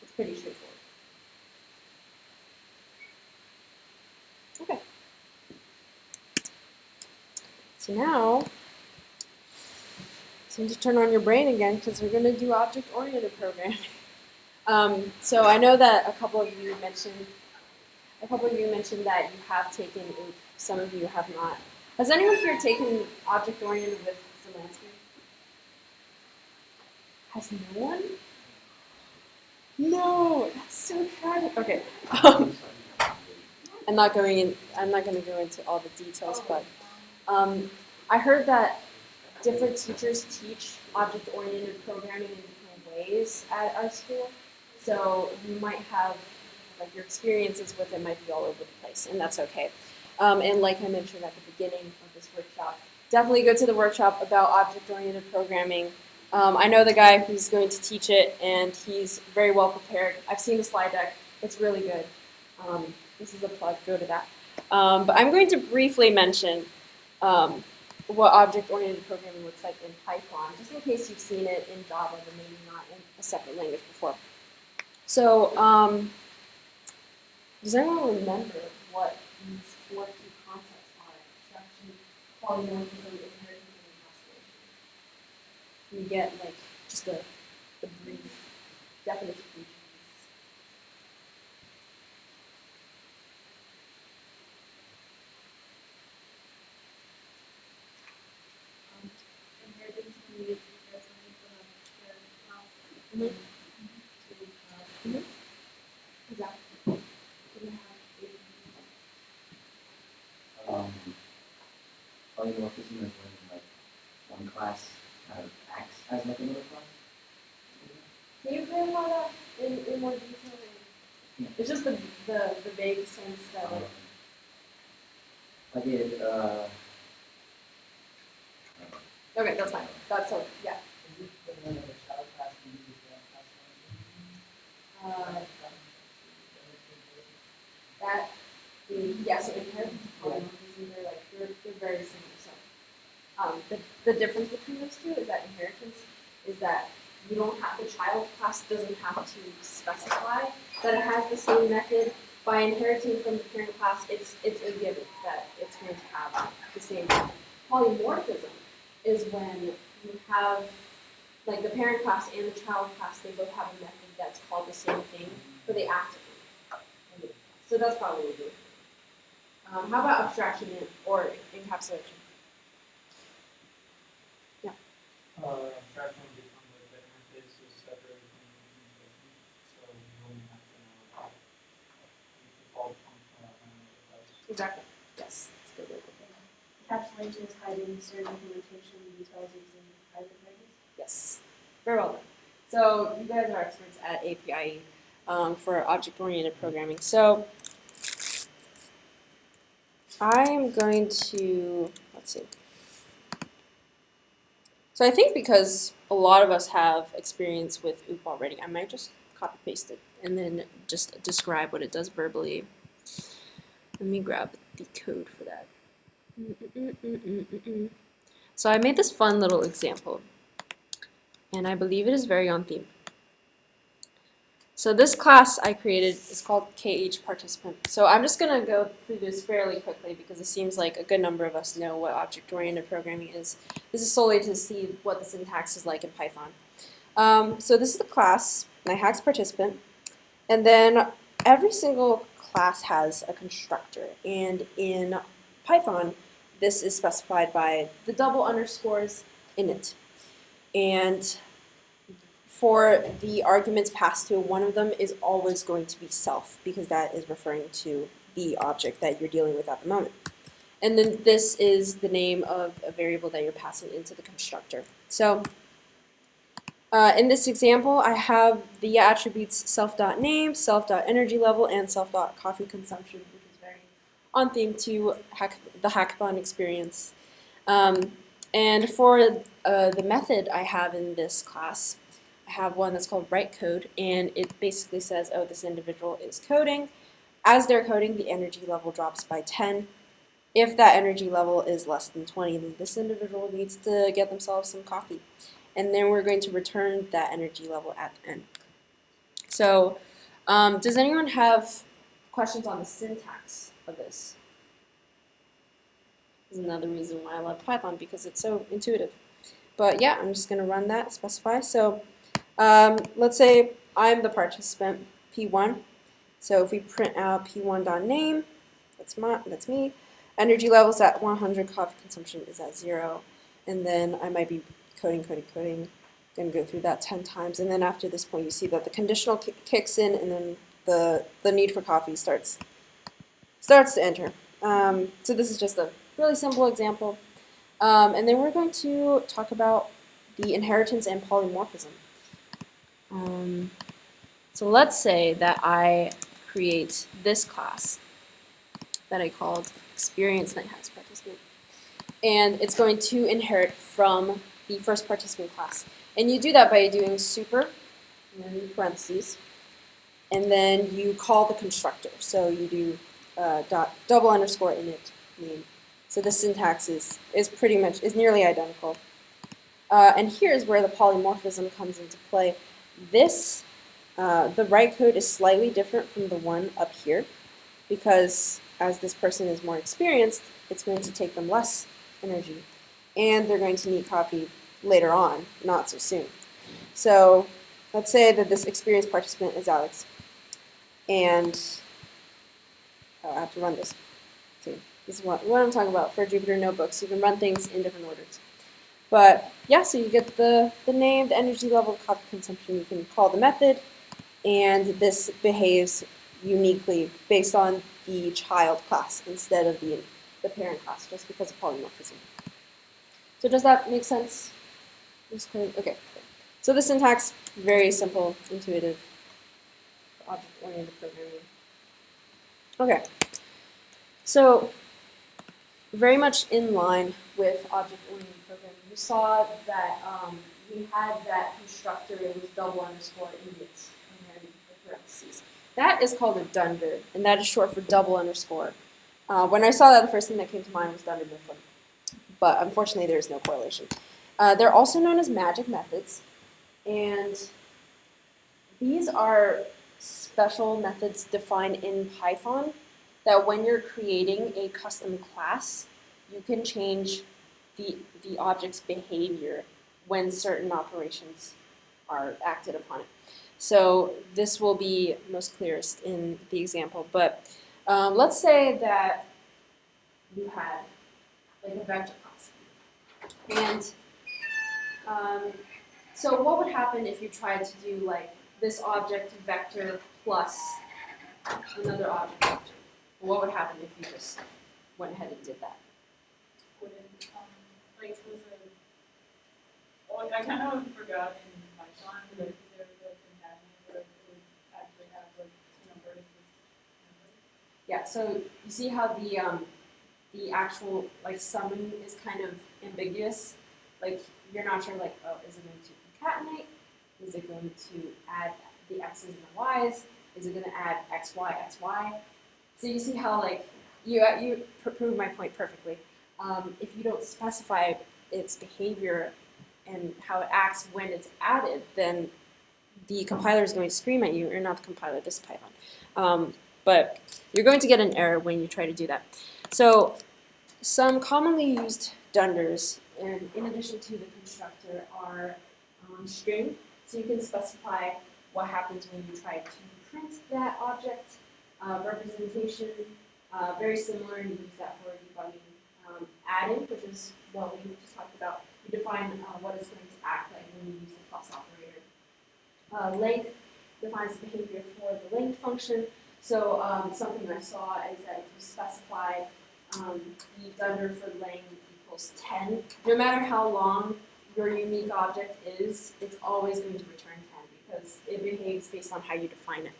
It's pretty straightforward. Okay. So now, it's time to turn on your brain again because we're going to do object-oriented programming. So I know that a couple of you mentioned that you have taken OOP. Some of you have not. Has anyone here taken object-oriented with Zelensky? Has no one? No, that's so tragic. Okay. I'm not going to go into all the details, but I heard that different teachers teach object-oriented programming in different ways at our school. So you might have, like, your experiences with it might be all over the place, and that's okay. And like I mentioned at the beginning of this workshop, definitely go to the workshop about object-oriented programming. I know the guy who's going to teach it, and he's very well prepared. I've seen the slide deck. It's really good. This is a plug. Go to that. But I'm going to briefly mention what object-oriented programming looks like in Python, just in case you've seen it in Java, but maybe not in a separate language before. So, does anyone remember what these 4 key concepts are? Abstraction, polymorphism, inheritance, and encapsulation. Can you get, like, just the brief definition for each of these? Inheritance can be as Mm-hmm. Exactly. Polymorphism is when like one class kind of acts as like another class. Can you clarify that in more detail? Yeah. It's just the vague sense that Like it. Okay, that's fine. That's so yeah. Is it the one of the child class and uses one class That yeah. So inheritance and polymorphism are like they're very similar. So the difference between those two is that inheritance is that you don't have the child class doesn't have to specify that it has the same method. By inheriting from the parent class, it's a given that it's going to have the same method. Polymorphism is when you have, like, the parent class and the child class, they both have a method that's called the same thing, but they act differently. So that's probably what we do. How about abstraction or encapsulation? Yeah. Abstraction will become like the interface is separated from the implementation, so you only have to know default Exactly. Yes. That's a good way to put it. Encapsulation is hiding certain implementation details using private methods. Yes. Very well done. So you guys are experts at API for object-oriented programming. So I am going to, let's see. So I think because a lot of us have experience with OOP already, I might just copy paste it and then just describe what it does verbally. Let me grab the code for that. So I made this fun little example, and I believe it is very on theme. So this class I created is called KH participant. So I'm just going to go through this fairly quickly because it seems like a good number of us know what object-oriented programming is. This is solely to see what the syntax is like in Python. So this is the class, my hacks participant, and then every single class has a constructor, and in Python this is specified by the double underscores init. And for the arguments passed to one of them is always going to be self, because that is referring to the object that you're dealing with at the moment. And then this is the name of a variable that you're passing into the constructor. So in this example, I have the attributes self.name, self.energy level, and self.coffee consumption, which is very on theme to the hackathon experience. And for the method I have in this class, I have one that's called write code, and it basically says, oh, this individual is coding. As they're coding, the energy level drops by 10. If that energy level is less than 20, then this individual needs to get themselves some coffee. And then we're going to return that energy level at the end. So does anyone have questions on the syntax of this? This is another reason why I love Python, because it's so intuitive. But yeah, I'm just going to run that, specify. So let's say I'm the participant, P1. So if we print out P1.name, that's me. Energy level's at 100, coffee consumption is at 0. And then I might be coding. Going to go through that 10 times. And then after this point, you see that the conditional kicks in, and then the need for coffee starts to enter. So this is just a really simple example. And then we're going to talk about the inheritance and polymorphism. So let's say that I create this class that I called experience nighthacks participant. And it's going to inherit from the first participant class. And you do that by doing super, and then parentheses, and then you call the constructor. So you do double underscore init name. So the syntax is nearly identical. And here's where the polymorphism comes into play. This, the write code is slightly different from the one up here, because as this person is more experienced, it's going to take them less energy, and they're going to need coffee later on, not so soon. So let's say that this experienced participant is Alex, and I have to run this. See, this is what I'm talking about for Jupyter Notebooks. You can run things in different orders. But yeah, so you get the name, the energy level, coffee consumption. You can call the method, and this behaves uniquely based on the child class instead of the parent class, just because of polymorphism. So does that make sense? Okay. So the syntax, very simple, intuitive, object-oriented programming. Okay. So very much in line with object-oriented programming. We saw that we had that constructor, it was double underscore init, and then the parentheses. That is called a dunder, and that is short for double underscore. When I saw that, the first thing that came to mind was dunder mifflin. But unfortunately, there is no correlation. They're also known as magic methods, and these are special methods defined in Python that when you're creating a custom class, you can change the object's behavior when certain operations are acted upon it. So this will be most clearest in the example, but let's say that you had like a vector class. And so what would happen if you tried to do like this object vector plus another object vector? What would happen if you just went ahead and did that? I kind of forgot in Python that there was like an admin where it would actually have like numbers. Yeah, so you see how the actual like summing is kind of ambiguous. Like you're not sure like, oh, is it going to concatenate? Is it going to add the x's and the y's? Is it going to add x, y, x, y? So you see how like you prove my point perfectly. If you don't specify its behavior and how it acts when it's added, then the compiler is going to scream at you, or not the compiler, this is Python. But you're going to get an error when you try to do that. So some commonly used dunders, and in addition to the constructor, are string. So you can specify what happens when you try to print that object. Representation, very similar, and you use that for debugging. Adding, which is what we just talked about. You define what it's going to act like when you use the plus operator. Length defines the behavior for the length function. So something I saw is that if you specify the dunder for length equals 10, no matter how long your unique object is, it's always going to return 10 because it behaves based on how you define it.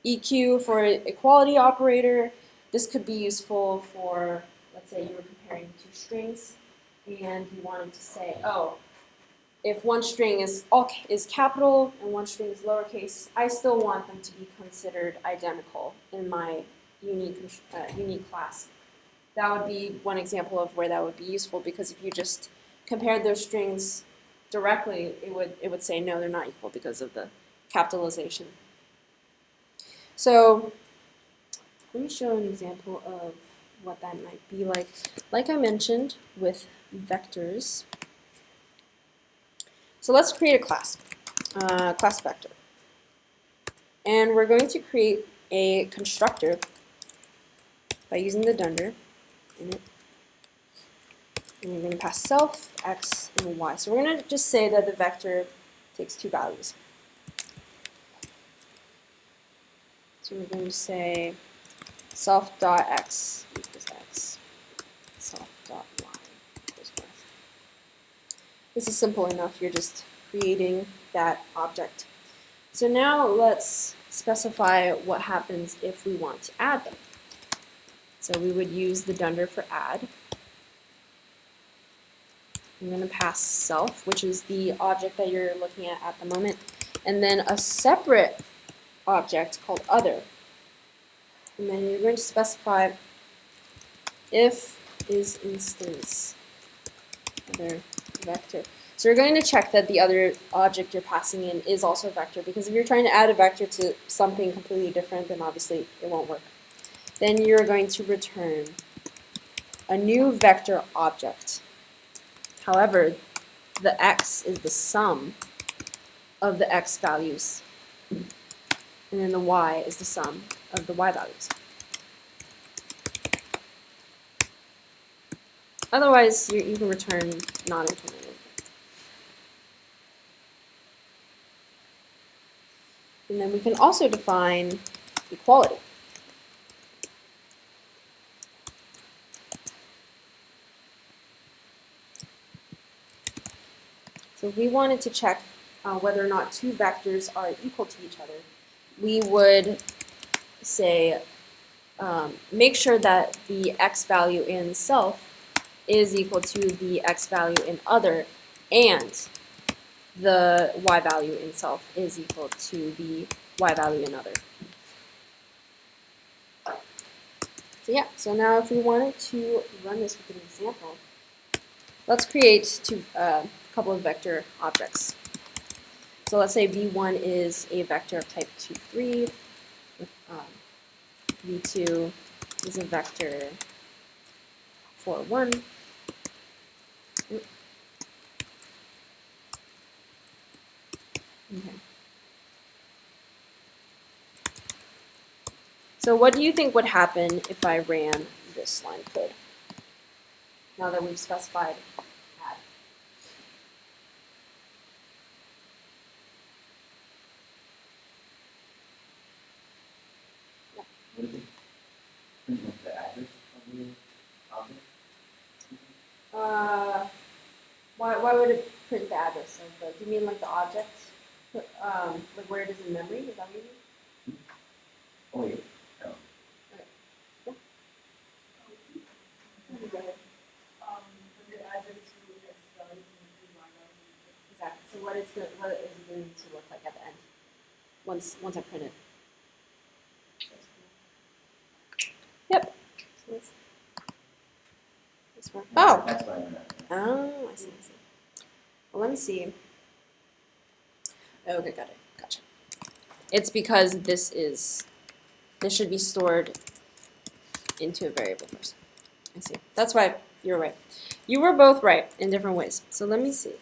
EQ for equality operator. This could be useful for, let's say you were comparing two strings and you wanted to say, oh, if one string is capital and one string is lowercase, I still want them to be considered identical in my unique class. That would be one example of where that would be useful, because if you just compared those strings directly, it would say no, they're not equal because of the capitalization. So let me show an example of what that might be like. Like I mentioned with vectors. So let's create a class, class vector. And we're going to create a constructor by using the dunder in it. And we're going to pass self, x, and y. So we're going to just say that the vector takes two values. So we're going to say self.x equals x, self.y equals y. This is simple enough. You're just creating that object. So now let's specify what happens if we want to add them. So we would use the dunder for add. I'm going to pass self, which is the object that you're looking at the moment, and then a separate object called other. And then you're going to specify if is instance other vector. So you're going to check that the other object you're passing in is also a vector, because if you're trying to add a vector to something completely different, then obviously it won't work. Then you're going to return a new vector object. However, the x is the sum of the x values, and then the y is the sum of the y values. Otherwise, you can return non-implemented. And then we can also define equality. So if we wanted to check whether or not two vectors are equal to each other, we would say make sure that the x value in self is equal to the x value in other, and the y value in self is equal to the y value in other. So yeah, so now if we wanted to run this with an example, let's create a couple of vector objects. So let's say v1 is a vector of type 2, 3. v2 is a vector 4, 1. Okay. So what do you think would happen if I ran this line of code, now that we've specified add? What is it? Print like the address of the object? Why would it print the address of the, do you mean like the object? Like where it is in memory, is that what you mean? Oh, yeah. Oh. Go ahead. The address to x values and to y values. Exactly. So what is it going to look like at the end? Once I print it. Yep. So this one. Oh. That's what I meant. Oh, I see. Well, let me see. Okay, got it. Gotcha. It's because this should be stored into a variable first. I see. That's why you're right. You were both right in different ways. So let me see.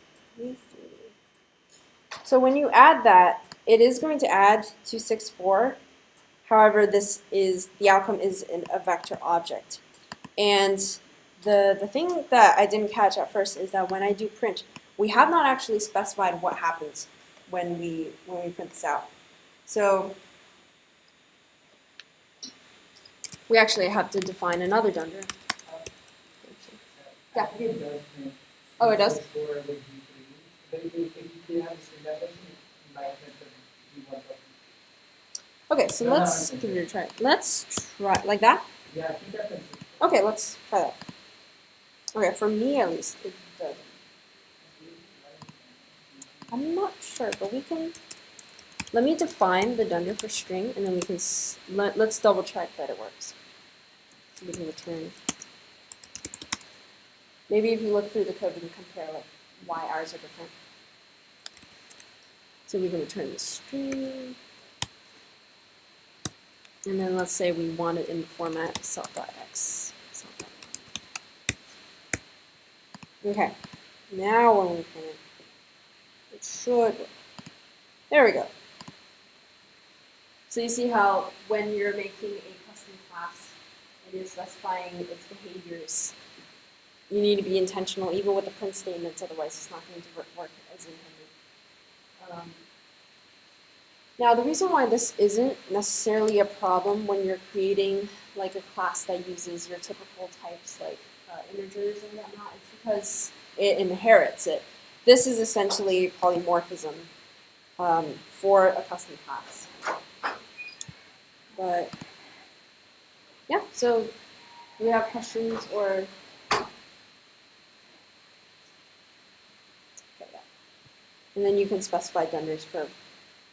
So when you add that, it is going to add 264. However, the outcome is a vector object. And the thing that I didn't catch at first is that when I do print, we have not actually specified what happens when we print this out. So we actually have to define another dunder. Yeah. I think it does print. Oh, it does? For the D3. But if you have a string definition, you might print the D1 button. Okay, so No, let's no, give it a try. Let's try like that. Yeah, I think that prints it. Okay, let's try that. Okay, for me at least, it does. I'm not sure, but we can. Let me define the dunder for string, and then we can let's double check that it works. So we can return. Maybe if you look through the code, we can compare like why ours are different. So we can return the string, and then let's say we want it in the format self.x. Okay, now when we print it, it should work. There we go. So you see how when you're making a custom class and you're specifying its behaviors, you need to be intentional even with the print statements, otherwise it's not going to work as intended. Now the reason why this isn't necessarily a problem when you're creating like a class that uses your typical types like integers and whatnot, it's because it inherits it. This is essentially polymorphism for a custom class. But yeah, so do we have questions or? Okay, yeah. And then you can specify dunders for.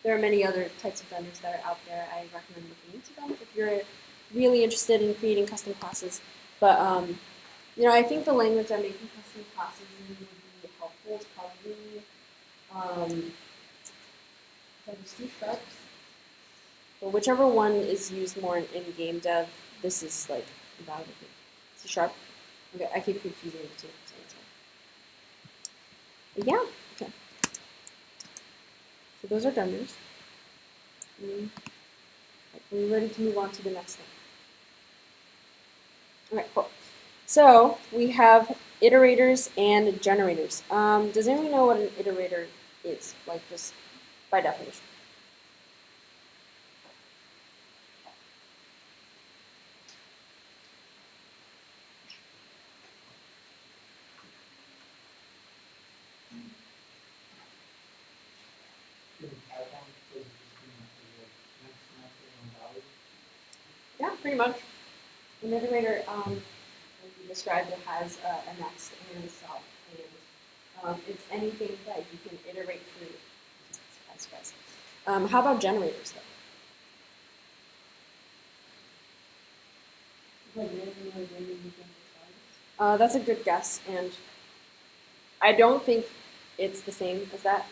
There are many other types of dunders that are out there. I recommend looking into them if you're really interested in creating custom classes. But you know, I think the language that making custom classes would be helpful is probably C#. But whichever one is used more in game dev, this is like invaluable. C#. Okay, I keep confusing the two, so that's fine. But yeah, okay. So those are dunders. We're ready to move on to the next thing. Alright, cool. So we have iterators and generators. Does anyone know what an iterator is? Like just by definition. Yeah, pretty much. An iterator, like you described, it has a next and a self, and it's anything that you can iterate through. How about generators, though? That's a good guess, and I don't think it's the same as that,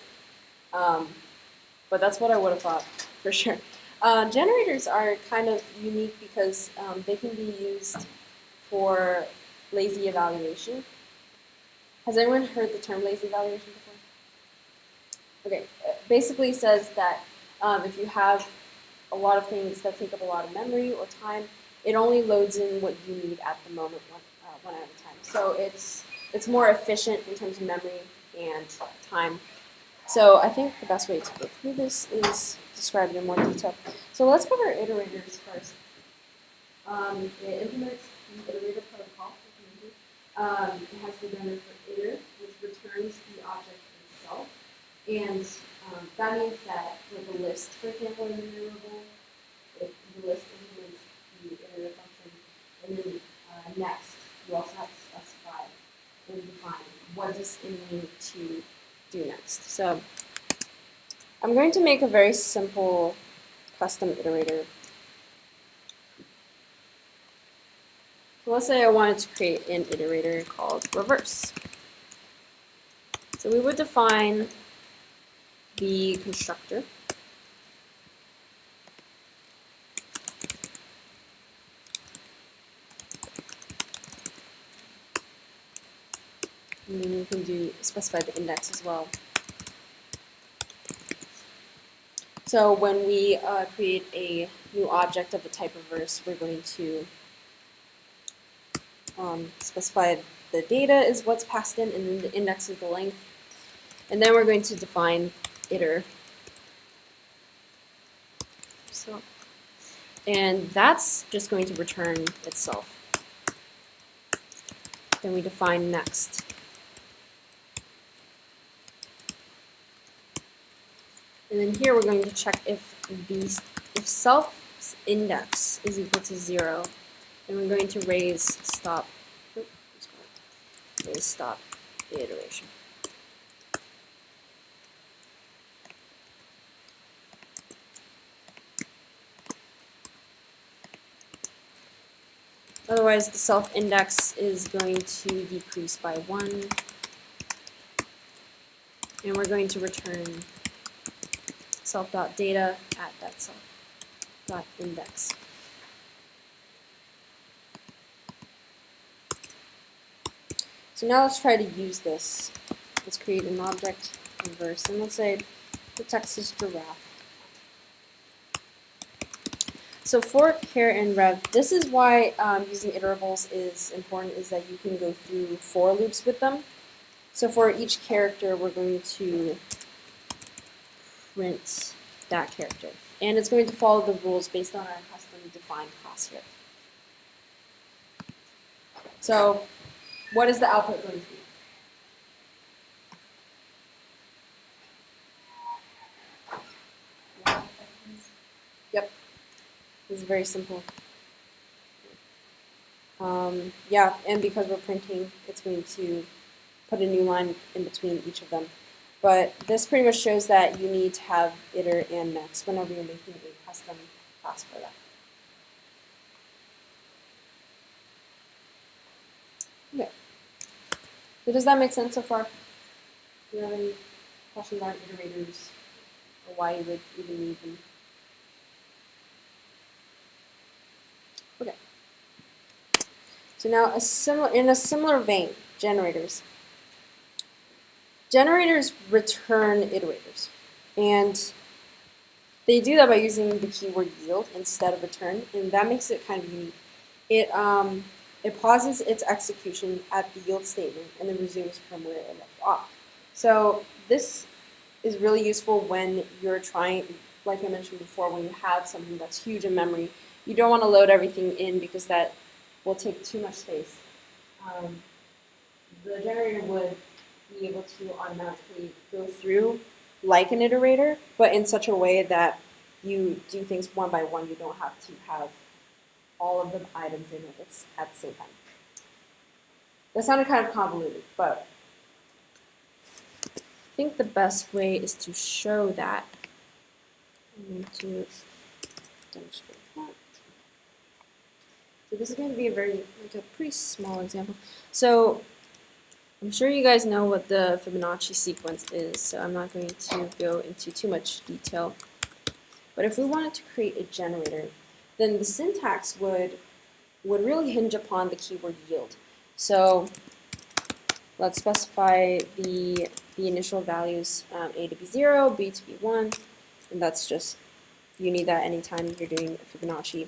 but that's what I would have thought for sure. Generators are kind of unique because they can be used for lazy evaluation. Has anyone heard the term lazy evaluation before? Okay, it basically says that if you have a lot of things that take up a lot of memory or time, it only loads in what you need at the moment, one at a time. So it's more efficient in terms of memory and time. So I think the best way to go through this is describe it in more detail. So let's cover iterators first. It implements the iterator protocol. It has the dunder for iter, which returns the object itself. And that means that for the list, for example, in the variable, the list implements the iterator function. And then next, you also have to specify and define what does it mean to do next. So I'm going to make a very simple custom iterator. So let's say I wanted to create an iterator called reverse. So we would define the constructor. And then we can specify the index as well. So when we create a new object of the type reverse, we're going to specify the data is what's passed in, and then the index is the length. And then we're going to define iter. So, and that's just going to return itself. Then we define next. And then here we're going to check if self's index is equal to 0, then we're going to raise stop the iteration. Otherwise, the self index is going to decrease by 1, and we're going to return self.data at that self.index. So now let's try to use this. Let's create an object inverse, and let's say the text is giraffe. So for char and rev, this is why using iterables is important, is that you can go through for loops with them. So for each character, we're going to print that character. And it's going to follow the rules based on our custom defined class here. So what is the output going to be? Yep. This is very simple. Yeah, and because we're printing, it's going to put a new line in between each of them. But this pretty much shows that you need to have iter and next whenever you're making a custom class for that. Okay. So does that make sense so far? Do you have any questions on iterators or why you would even need them? Okay. So now in a similar vein, generators. Generators return iterators, and they do that by using the keyword yield instead of return, and that makes it kind of unique. It pauses its execution at the yield statement and then resumes from where it left off. So this is really useful when you're trying, like I mentioned before, when you have something that's huge in memory. You don't want to load everything in because that will take too much space. The generator would be able to automatically go through like an iterator, but in such a way that you do things one by one. You don't have to have all of the items in it at the same time. That sounded kind of convoluted, but I think the best way is to show that. I'm going to demonstrate that. So this is going to be a pretty small example. So I'm sure you guys know what the Fibonacci sequence is, so I'm not going to go into too much detail. But if we wanted to create a generator, then the syntax would really hinge upon the keyword yield. So let's specify the initial values, A to be 0, B to be 1, and that's just, you need that anytime you're doing Fibonacci.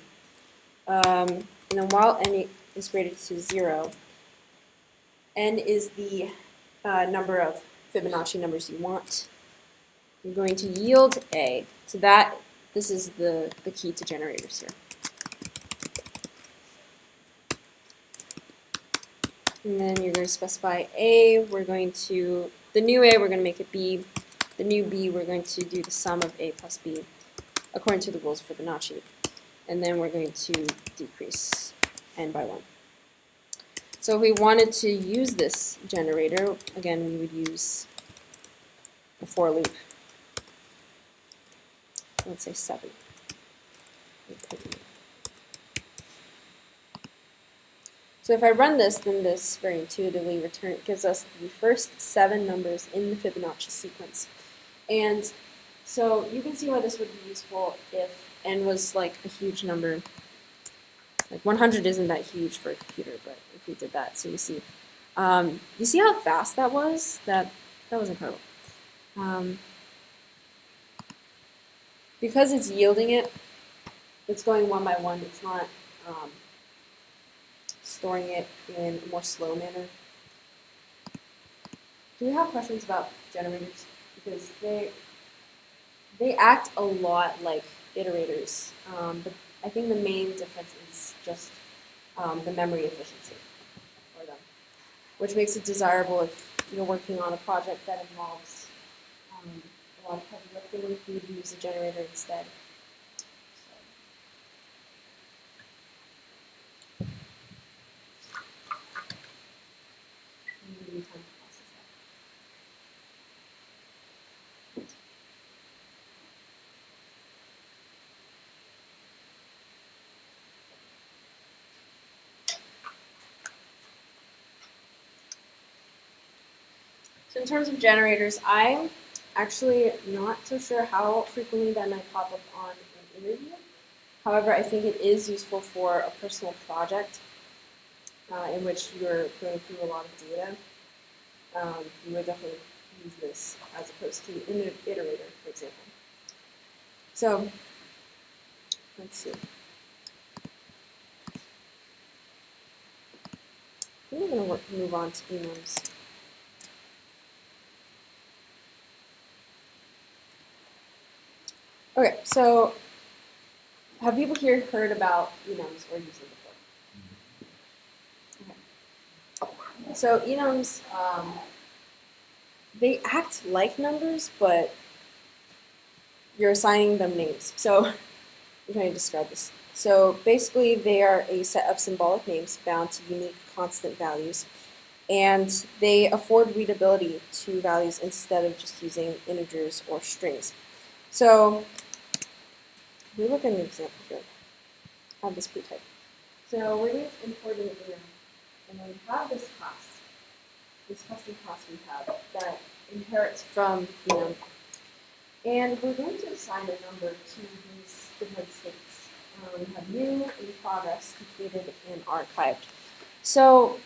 And then while n is greater to 0, n is the number of Fibonacci numbers you want. You're going to yield A. So this is the key to generators here. And then you're going to specify A. The new A, we're going to make it B. The new B, we're going to do the sum of A plus B according to the rules of Fibonacci. And then we're going to decrease n by 1. So if we wanted to use this generator, again, we would use a for loop. Let's say 7. So if I run this, then this very intuitively gives us the first 7 numbers in the Fibonacci sequence. And so you can see why this would be useful if n was like a huge number. Like 100 isn't that huge for a computer, but if we did that, so you see how fast that was? That was incredible. Because it's yielding it, it's going one by one. It's not storing it in a more slow manner. Do we have questions about generators? Because they act a lot like iterators, but I think the main difference is just the memory efficiency for them, which makes it desirable if you're working on a project that involves a lot of heavy lifting. You would use a generator instead. So, give you time to process that. So in terms of generators, I'm actually not so sure how frequently that might pop up on an interview. However, I think it is useful for a personal project in which you're going through a lot of data. You would definitely use this as opposed to an iterator, for example. So let's see. I think I'm going to move on to enums. Okay, so have people here heard about enums or used them before? Okay. So enums, they act like numbers, but you're assigning them names. So I'm trying to describe this. So basically, they are a set of symbolic names bound to unique constant values, and they afford readability to values instead of just using integers or strings. So we look at an example here. I have this pretype. So we're going to import an enum, and then we have this custom class we have that inherits from enum, and we're going to assign a number to these different states. We have new, in progress, completed, and archived. So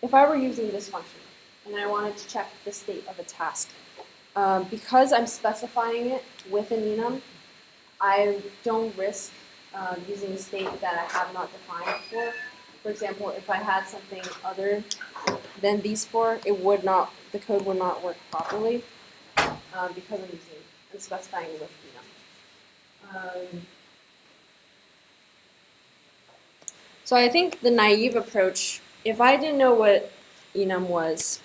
if I were using this function and I wanted to check the state of a task, because I'm specifying it with an enum, I don't risk using a state that I have not defined before. For example, if I had something other than these four, the code would not work properly because I'm specifying it with enum. So I think the naive approach, if I didn't know what enum was,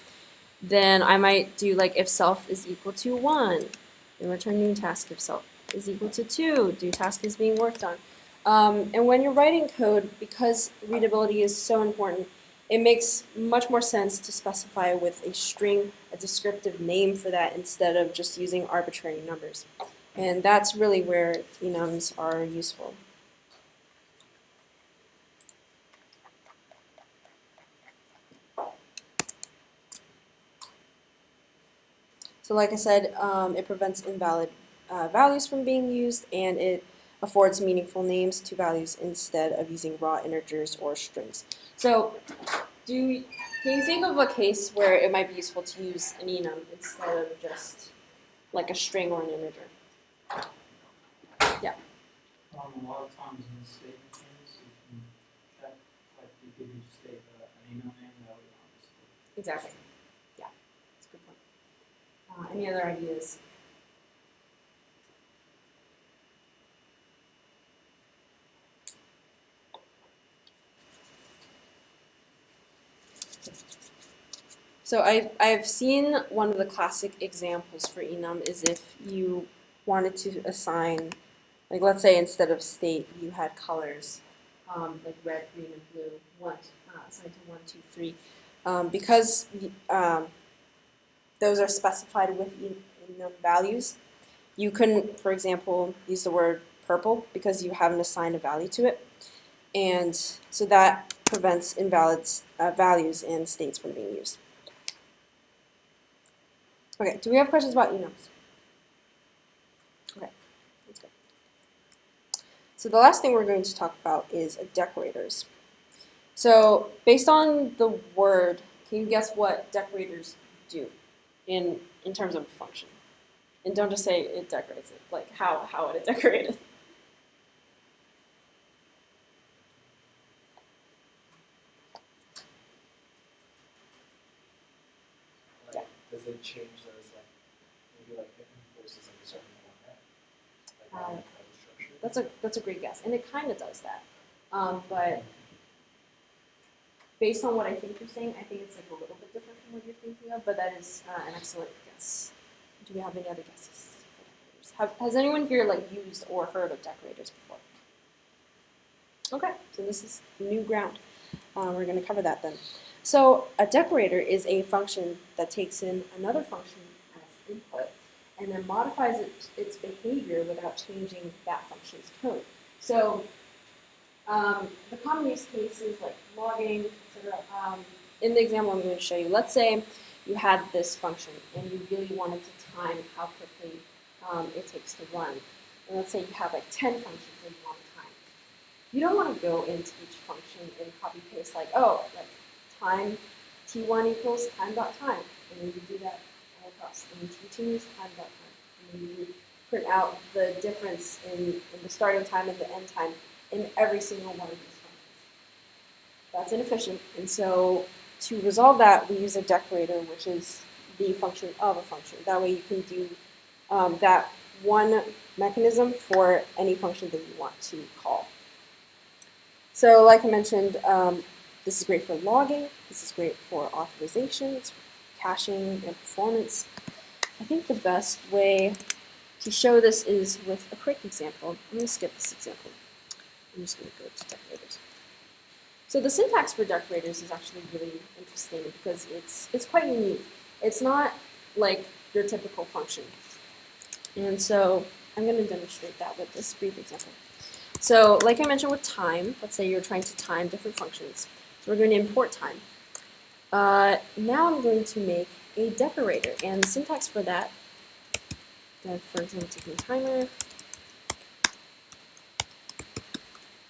then I might do like if self is equal to 1, and return new task. If self is equal to 2, do task is being worked on. And when you're writing code, because readability is so important, it makes much more sense to specify with a string, a descriptive name for that, instead of just using arbitrary numbers. And that's really where enums are useful. So like I said, it prevents invalid values from being used, and it affords meaningful names to values instead of using raw integers or strings. So can you think of a case where it might be useful to use an enum instead of just like a string or an integer? Yeah. A lot of times in statement names, you can check, like you could use state an email name that would obviously. Exactly. Yeah, that's a good point. Any other ideas? So I've seen one of the classic examples for enum is if you wanted to assign, like let's say instead of state you had colors, like red, green, and blue, assigned to 1, 2, 3, because those are specified with enum values. You couldn't, for example, use the word purple because you haven't assigned a value to it, and so that prevents invalid values and states from being used. Okay, do we have questions about enums? Okay, let's go. So the last thing we're going to talk about is decorators. So based on the word, can you guess what decorators do in terms of function? And don't just say it decorates it, like how would it decorate it? That's a great guess, and it kind of does that. But based on what I think you're saying, I think it's like a little bit different from what you're thinking of. But that is an excellent guess. Do we have any other guesses for decorators? Has anyone here like used or heard of decorators before? Okay, so this is new ground. We're going to cover that then. So a decorator is a function that takes in another function as input and then modifies its behavior without changing that function's code. So the common use cases like logging, etc. In the example I'm going to show you, let's say you had this function and you really wanted to time how quickly it takes to run. And let's say you have like 10 functions that you want to time. You don't want to go into each function and copy paste like, oh, like time t1 equals time.time, and then you do that all across. And t2 is time.time, and then you print out the difference in the starting time and the end time in every single one of these functions. That's inefficient, and so to resolve that, we use a decorator, which is the function of a function. That way you can do that one mechanism for any function that you want to call. So like I mentioned, this is great for logging, this is great for authorizations, caching, and performance. I think the best way to show this is with a quick example. I'm going to skip this example. I'm just going to go to decorators. So the syntax for decorators is actually really interesting because it's quite unique. It's not like your typical function. And so I'm going to demonstrate that with this brief example. So like I mentioned with time, let's say you're trying to time different functions. So we're going to import time. Now I'm going to make a decorator, and the syntax for that, for example, taking timer.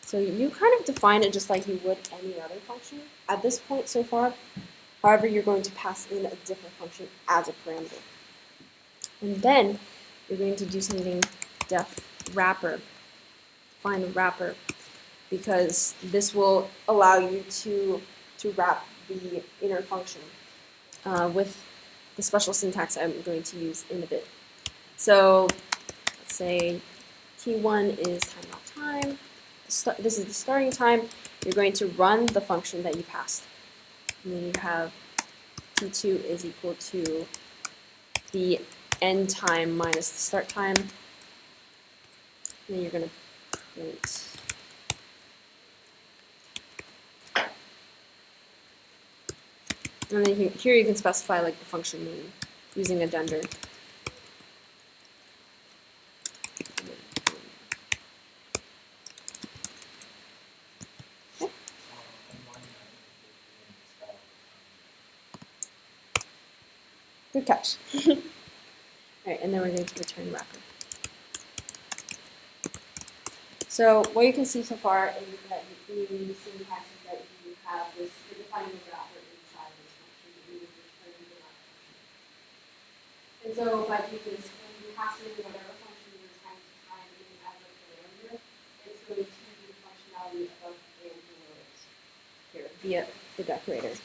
So you kind of define it just like you would any other function at this point so far. However, you're going to pass in a different function as a parameter. And then you're going to do something def wrapper. Find a wrapper, because this will allow you to wrap the inner function with the special syntax I'm going to use in a bit. So let's say t1 is time.time. This is the starting time. You're going to run the function that you passed. And then you have t2 is equal to the end time minus the start time. And then you're going to print. And then here you can specify like the function name using addender. Good catch. All right, and then we're going to return wrapper. So what you can see so far is that the syntax is that you have this, you're defining the wrapper inside this function that you would return the wrapper function. And so by doing this, when you pass in whatever function you're trying to time in as a parameter, it's going to do the functionality above and below it here via the decorator.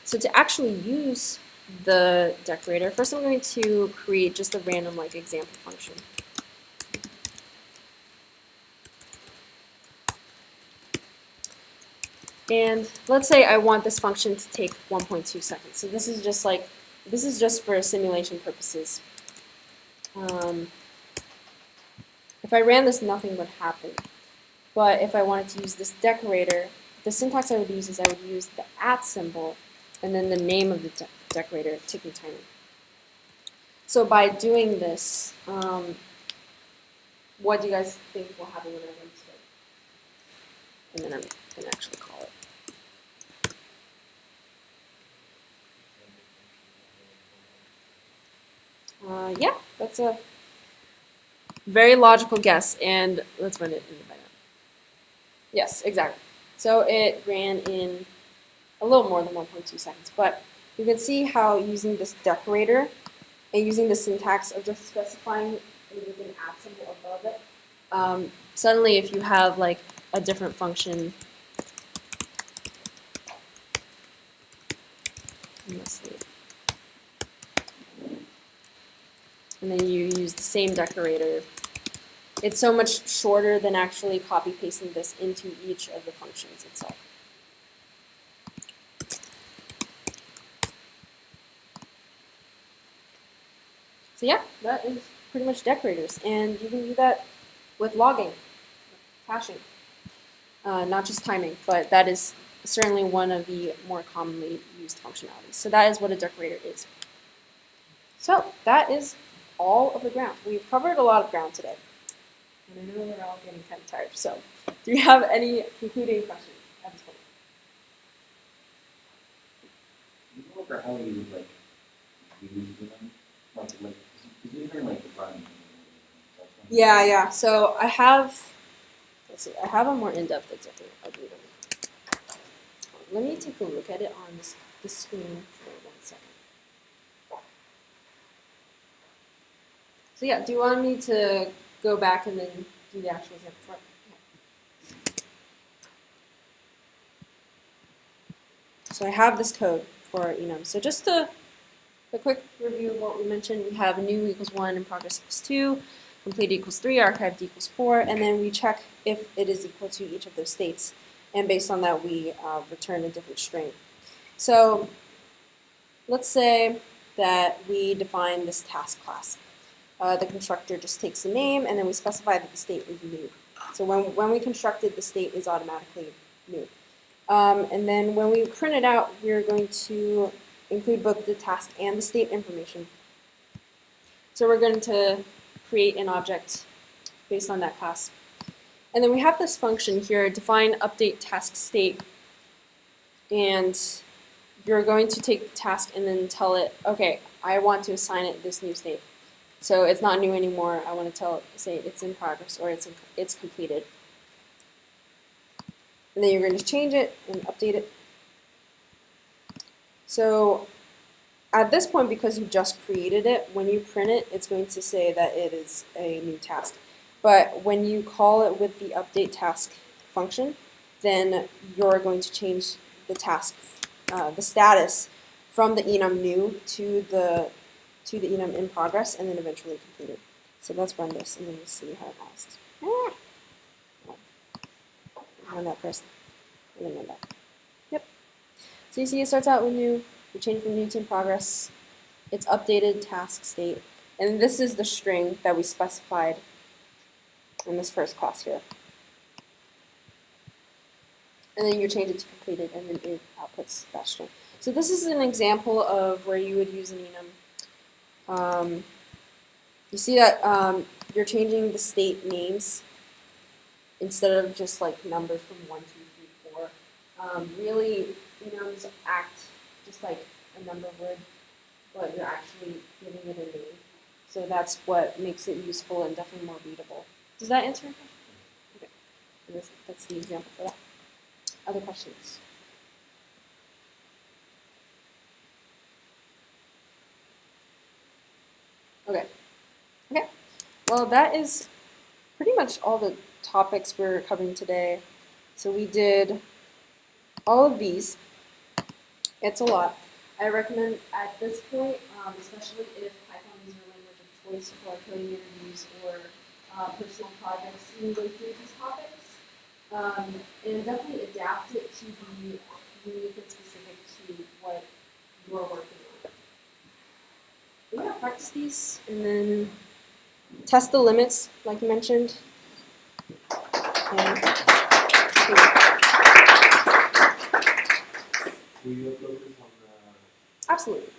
So to actually use the decorator, first I'm going to create just a random like example function. And let's say I want this function to take 1.2 seconds. So this is just for simulation purposes. If I ran this, nothing would happen. But if I wanted to use this decorator, the syntax I would use is I would use the @ symbol and then the name of the decorator, ticking timer. So by doing this, what do you guys think will happen when I run this code? And then I'm going to actually call it. Yeah, that's a very logical guess, and let's run it in the background. Yes, exactly. So it ran in a little more than 1.2 seconds, but you can see how using this decorator and using the syntax of just specifying it with an @ symbol above it, suddenly if you have like a different function, and then you use the same decorator, It's so much shorter than actually copy pasting this into each of the functions itself. So yeah, that is pretty much decorators, and you can do that with logging, caching, not just timing, but that is certainly one of the more commonly used functionalities. So that is what a decorator is. So that is all of the ground. We've covered a lot of ground today, and I know we're all getting kind of tired. So, do you have any concluding questions at this point? Can you go over how you like use them? Like, because you can like run. Yeah. So I have, let's see, I have a more in-depth example. I'll do it. Let me take a look at it on the screen for 1 second. So yeah, do you want me to go back and then do the actual example for it? So I have this code for enums. So just a quick review of what we mentioned. We have new equals 1 and progress equals 2, complete equals 3, archived equals 4, and then we check if it is equal to each of those states. And based on that, we return a different string. So let's say that we define this task class. The constructor just takes the name, and then we specify that the state is new. So when we construct it, the state is automatically new. And then when we print it out, we're going to include both the task and the state information. So we're going to create an object based on that class. And then we have this function here, define update task state. And you're going to take the task and then tell it, okay, I want to assign it this new state. So it's not new anymore. I want to say it's in progress or it's completed. And then you're going to change it and update it. So at this point, because you just created it, when you print it, it's going to say that it is a new task. But when you call it with the update task function, then you're going to change the task, the status from the enum new to the enum in progress, and then eventually completed. So let's run this, and then we'll see how it asks. Run that first, and then run that. Yep. So you see it starts out with new, we change from new to in progress, it's updated task state, and this is the string that we specified in this first class here. And then you change it to completed, and then it outputs that string. So this is an example of where you would use an enum. You see that you're changing the state names instead of just like numbers from 1, 2, 3, 4. Really, enums act just like a number would, but you're actually giving it a name. So that's what makes it useful and definitely more readable. Does that answer your question? Okay. And that's the example for that. Other questions? Okay. Okay. Well, that is pretty much all the topics we're covering today. So we did all of these. It's a lot. I recommend at this point, especially if Python is your language of choice for coding interviews or personal projects, you can go through these topics and definitely adapt it to be unique and specific to what you're working on. But yeah, practice these and then test the limits, like you mentioned. And Will you upload this on absolutely,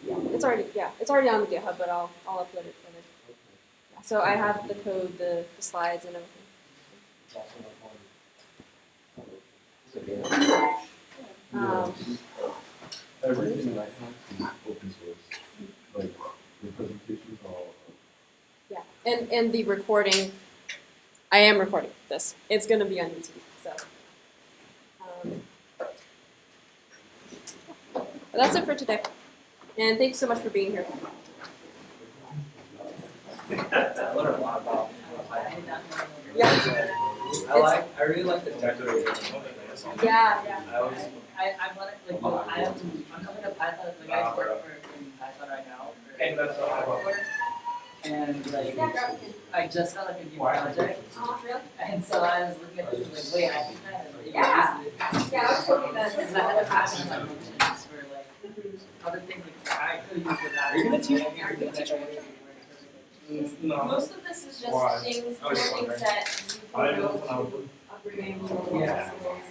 yeah. It's already on the GitHub, but I'll upload it further. okay. Yeah, so I have the code, the slides, and everything. It's also not on. Um, Everything I have is open source. Like the presentations are all. Yeah, and the recording, I am recording this. It's going to be on YouTube, so. But that's it for today. And thanks so much for being here. I learned a lot about Yeah. I really like the decorator. Yeah. I'm coming to Python. The guys work in Python right now. And and like, Yeah, grab it. I just got like a new project, Oh, really? and so I was looking at this and like, wait, I can kind of like, Yeah. use this. Yeah, I was thinking that. Because I had to pass in my functions for like other things, like I could use the data. Are you gonna teach? Are you gonna teach No. Most of this is just Why? things, I was more wondering. things that you I can know, go to upbringing or Yeah. symbols.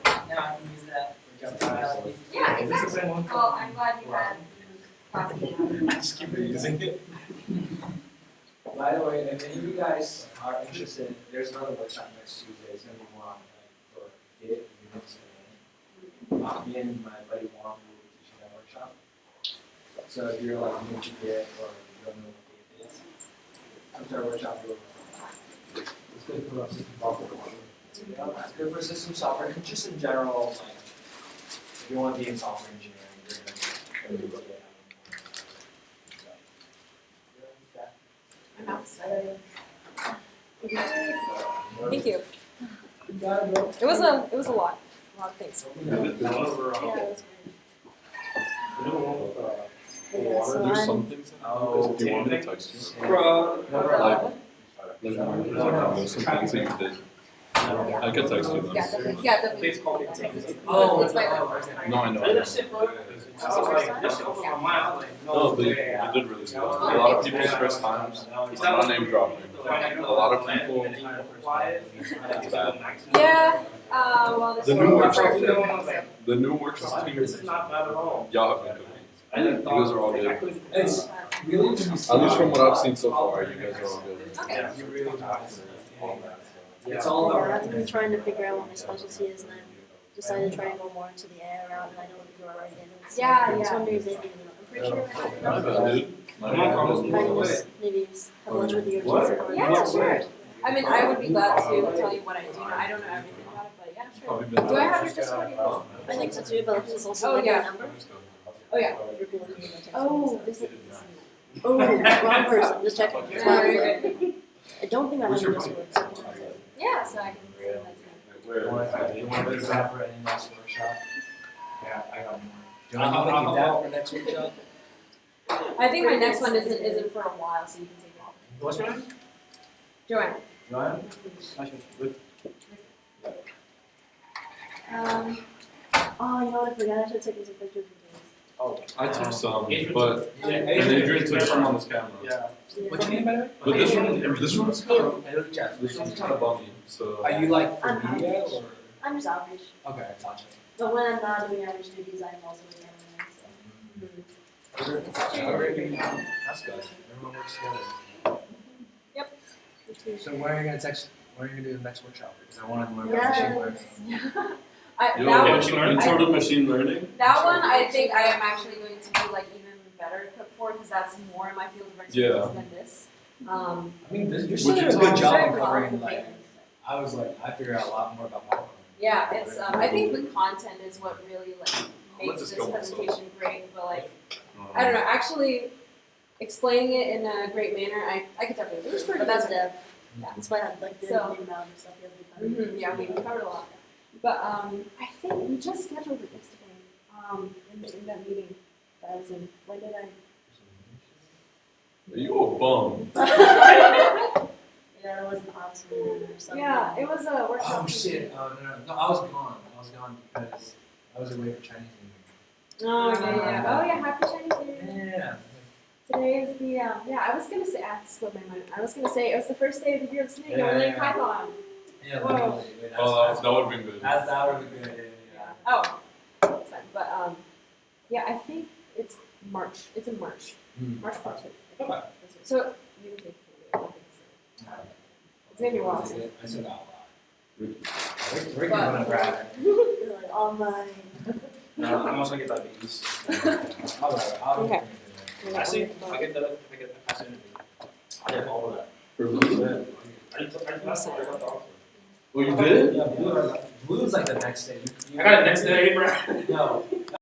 Now I can use that for jumping. Yeah, Is this the exactly. same one? Well, I'm glad you had classes. Just keep reusing it. By the way, if any of you guys are interested, there's another workshop next Tuesday. It's gonna be more on like for Git, Unix, and me and my buddy Juan will be teaching that workshop. So if you're like new to Git or you don't know what Git is, come to our workshop. It's good for us system software. Yeah, it's good for system software and just in general, like if you want to be in software engineering, you're gonna do Git. I'm outside. Thank you. You got it, bro. It was a lot of things. There's some things that Oh, do you want me to text you? Bro. There's some things that you did. I could text you them. Yeah, definitely. Yeah, definitely. Please call me Tim. Oh, It's my first time. No, I know. I did that shit, bro. I was like, this shit was on my mind. I was like, No, but you way. did really well. A lot of people's first times. I'm not name dropping. A lot of people. It's bad. Yeah. Well, this The is new my workshop first team. time. The new workshop team. This is not bad at all. Y'all have been cooking. You guys are all good. It's really when you see At least from what I've seen so far, you guys are all good. Okay. Yeah, you really nice. it's all Yeah, about. I've been trying to figure out what my specialty is, and I decided to try and go more into the AI route, and I know what people are already in. So Yeah, I was yeah. wondering if maybe, I'm pretty sure I Not bad, dude. Not kind of bad. just maybe have lunch with you or What? something. or Yeah, something. sure. I mean, I would be glad to tell you what I do. I don't know everything about it, but yeah, sure. Probably been. Do I have your Discord? I think so too, but this is also Oh, like yeah. a number. Oh yeah. For people who need my text Oh, messages. this is. Oh, wrong person, just checking. That's why I was Right, like, I don't think I have What's your your Discord. So Yeah, so I can send that to You want to do that for any next workshop? Yeah, I got more. Do you want to keep that for next workshop? you. I think my next one isn't for a while, so you can take it off. What's your name? Joanne. Ryan? oh, you know what? I forgot. I should take some pictures of Oh. I took some, Adrian but Yeah, and Adrian took some on this camera. Yeah. these. What's your name, by the way? But this one's kind of Jeff. this one's kind of bummy. So Are you like for I'm media or? I'm just outreach. Okay, gotcha. But when I'm not doing outreach duties, I'm also a cameraman. That's good. Everyone works together. So. So when are you gonna text, when are you gonna do the next workshop? Because I wanna learn Yes. machine learning. Yo, That intro to machine learning. That one, I think I am actually going to be like even better equipped for because that's more in my field of expertise Yeah. than this. I mean, you're Would still you doing a tell good me- job Very of covering well. like, I was like, I figured out a lot more about marketing. Yeah, it's I think the content is what really like makes just this go myself. presentation great. But like I don't know, actually explaining it in a great manner, I could definitely do. It was pretty But that's good. dev. Yeah. That's why I had like the So- inbound and stuff the other day. Yeah, we covered a lot. But I think we just scheduled it yesterday. In that meeting that I was in. When did I? Are you a bum? Yeah, it was an ops meeting or something. Yeah, it was a workshop. Oh shit, no, I was gone. I was gone because I was away for Chinese New Oh yeah. Oh yeah, happy Chinese New Year. Year. Yeah. Today is the I was gonna say slipped my mind. I was gonna say it was the first day of the year of snake. Yeah, I'm learning yeah. Python. Yeah, Whoa. literally. Wait, Oh, that would have been good. that would be good. Yeah. Oh, that's fine. But yeah, I think it's March. It's in March. Hmm. March 14th. Okay. So you can take it. It's gonna be a while. I still got a lot. We're But- gonna grab it. You're like, oh my. No, I'm also gonna get diabetes. I'll Okay. I see. I get that. I get that. I get all of that. For blue. I got the offer. Oh, you did? Yeah, blue is like the next day. I got it next day, bro. No,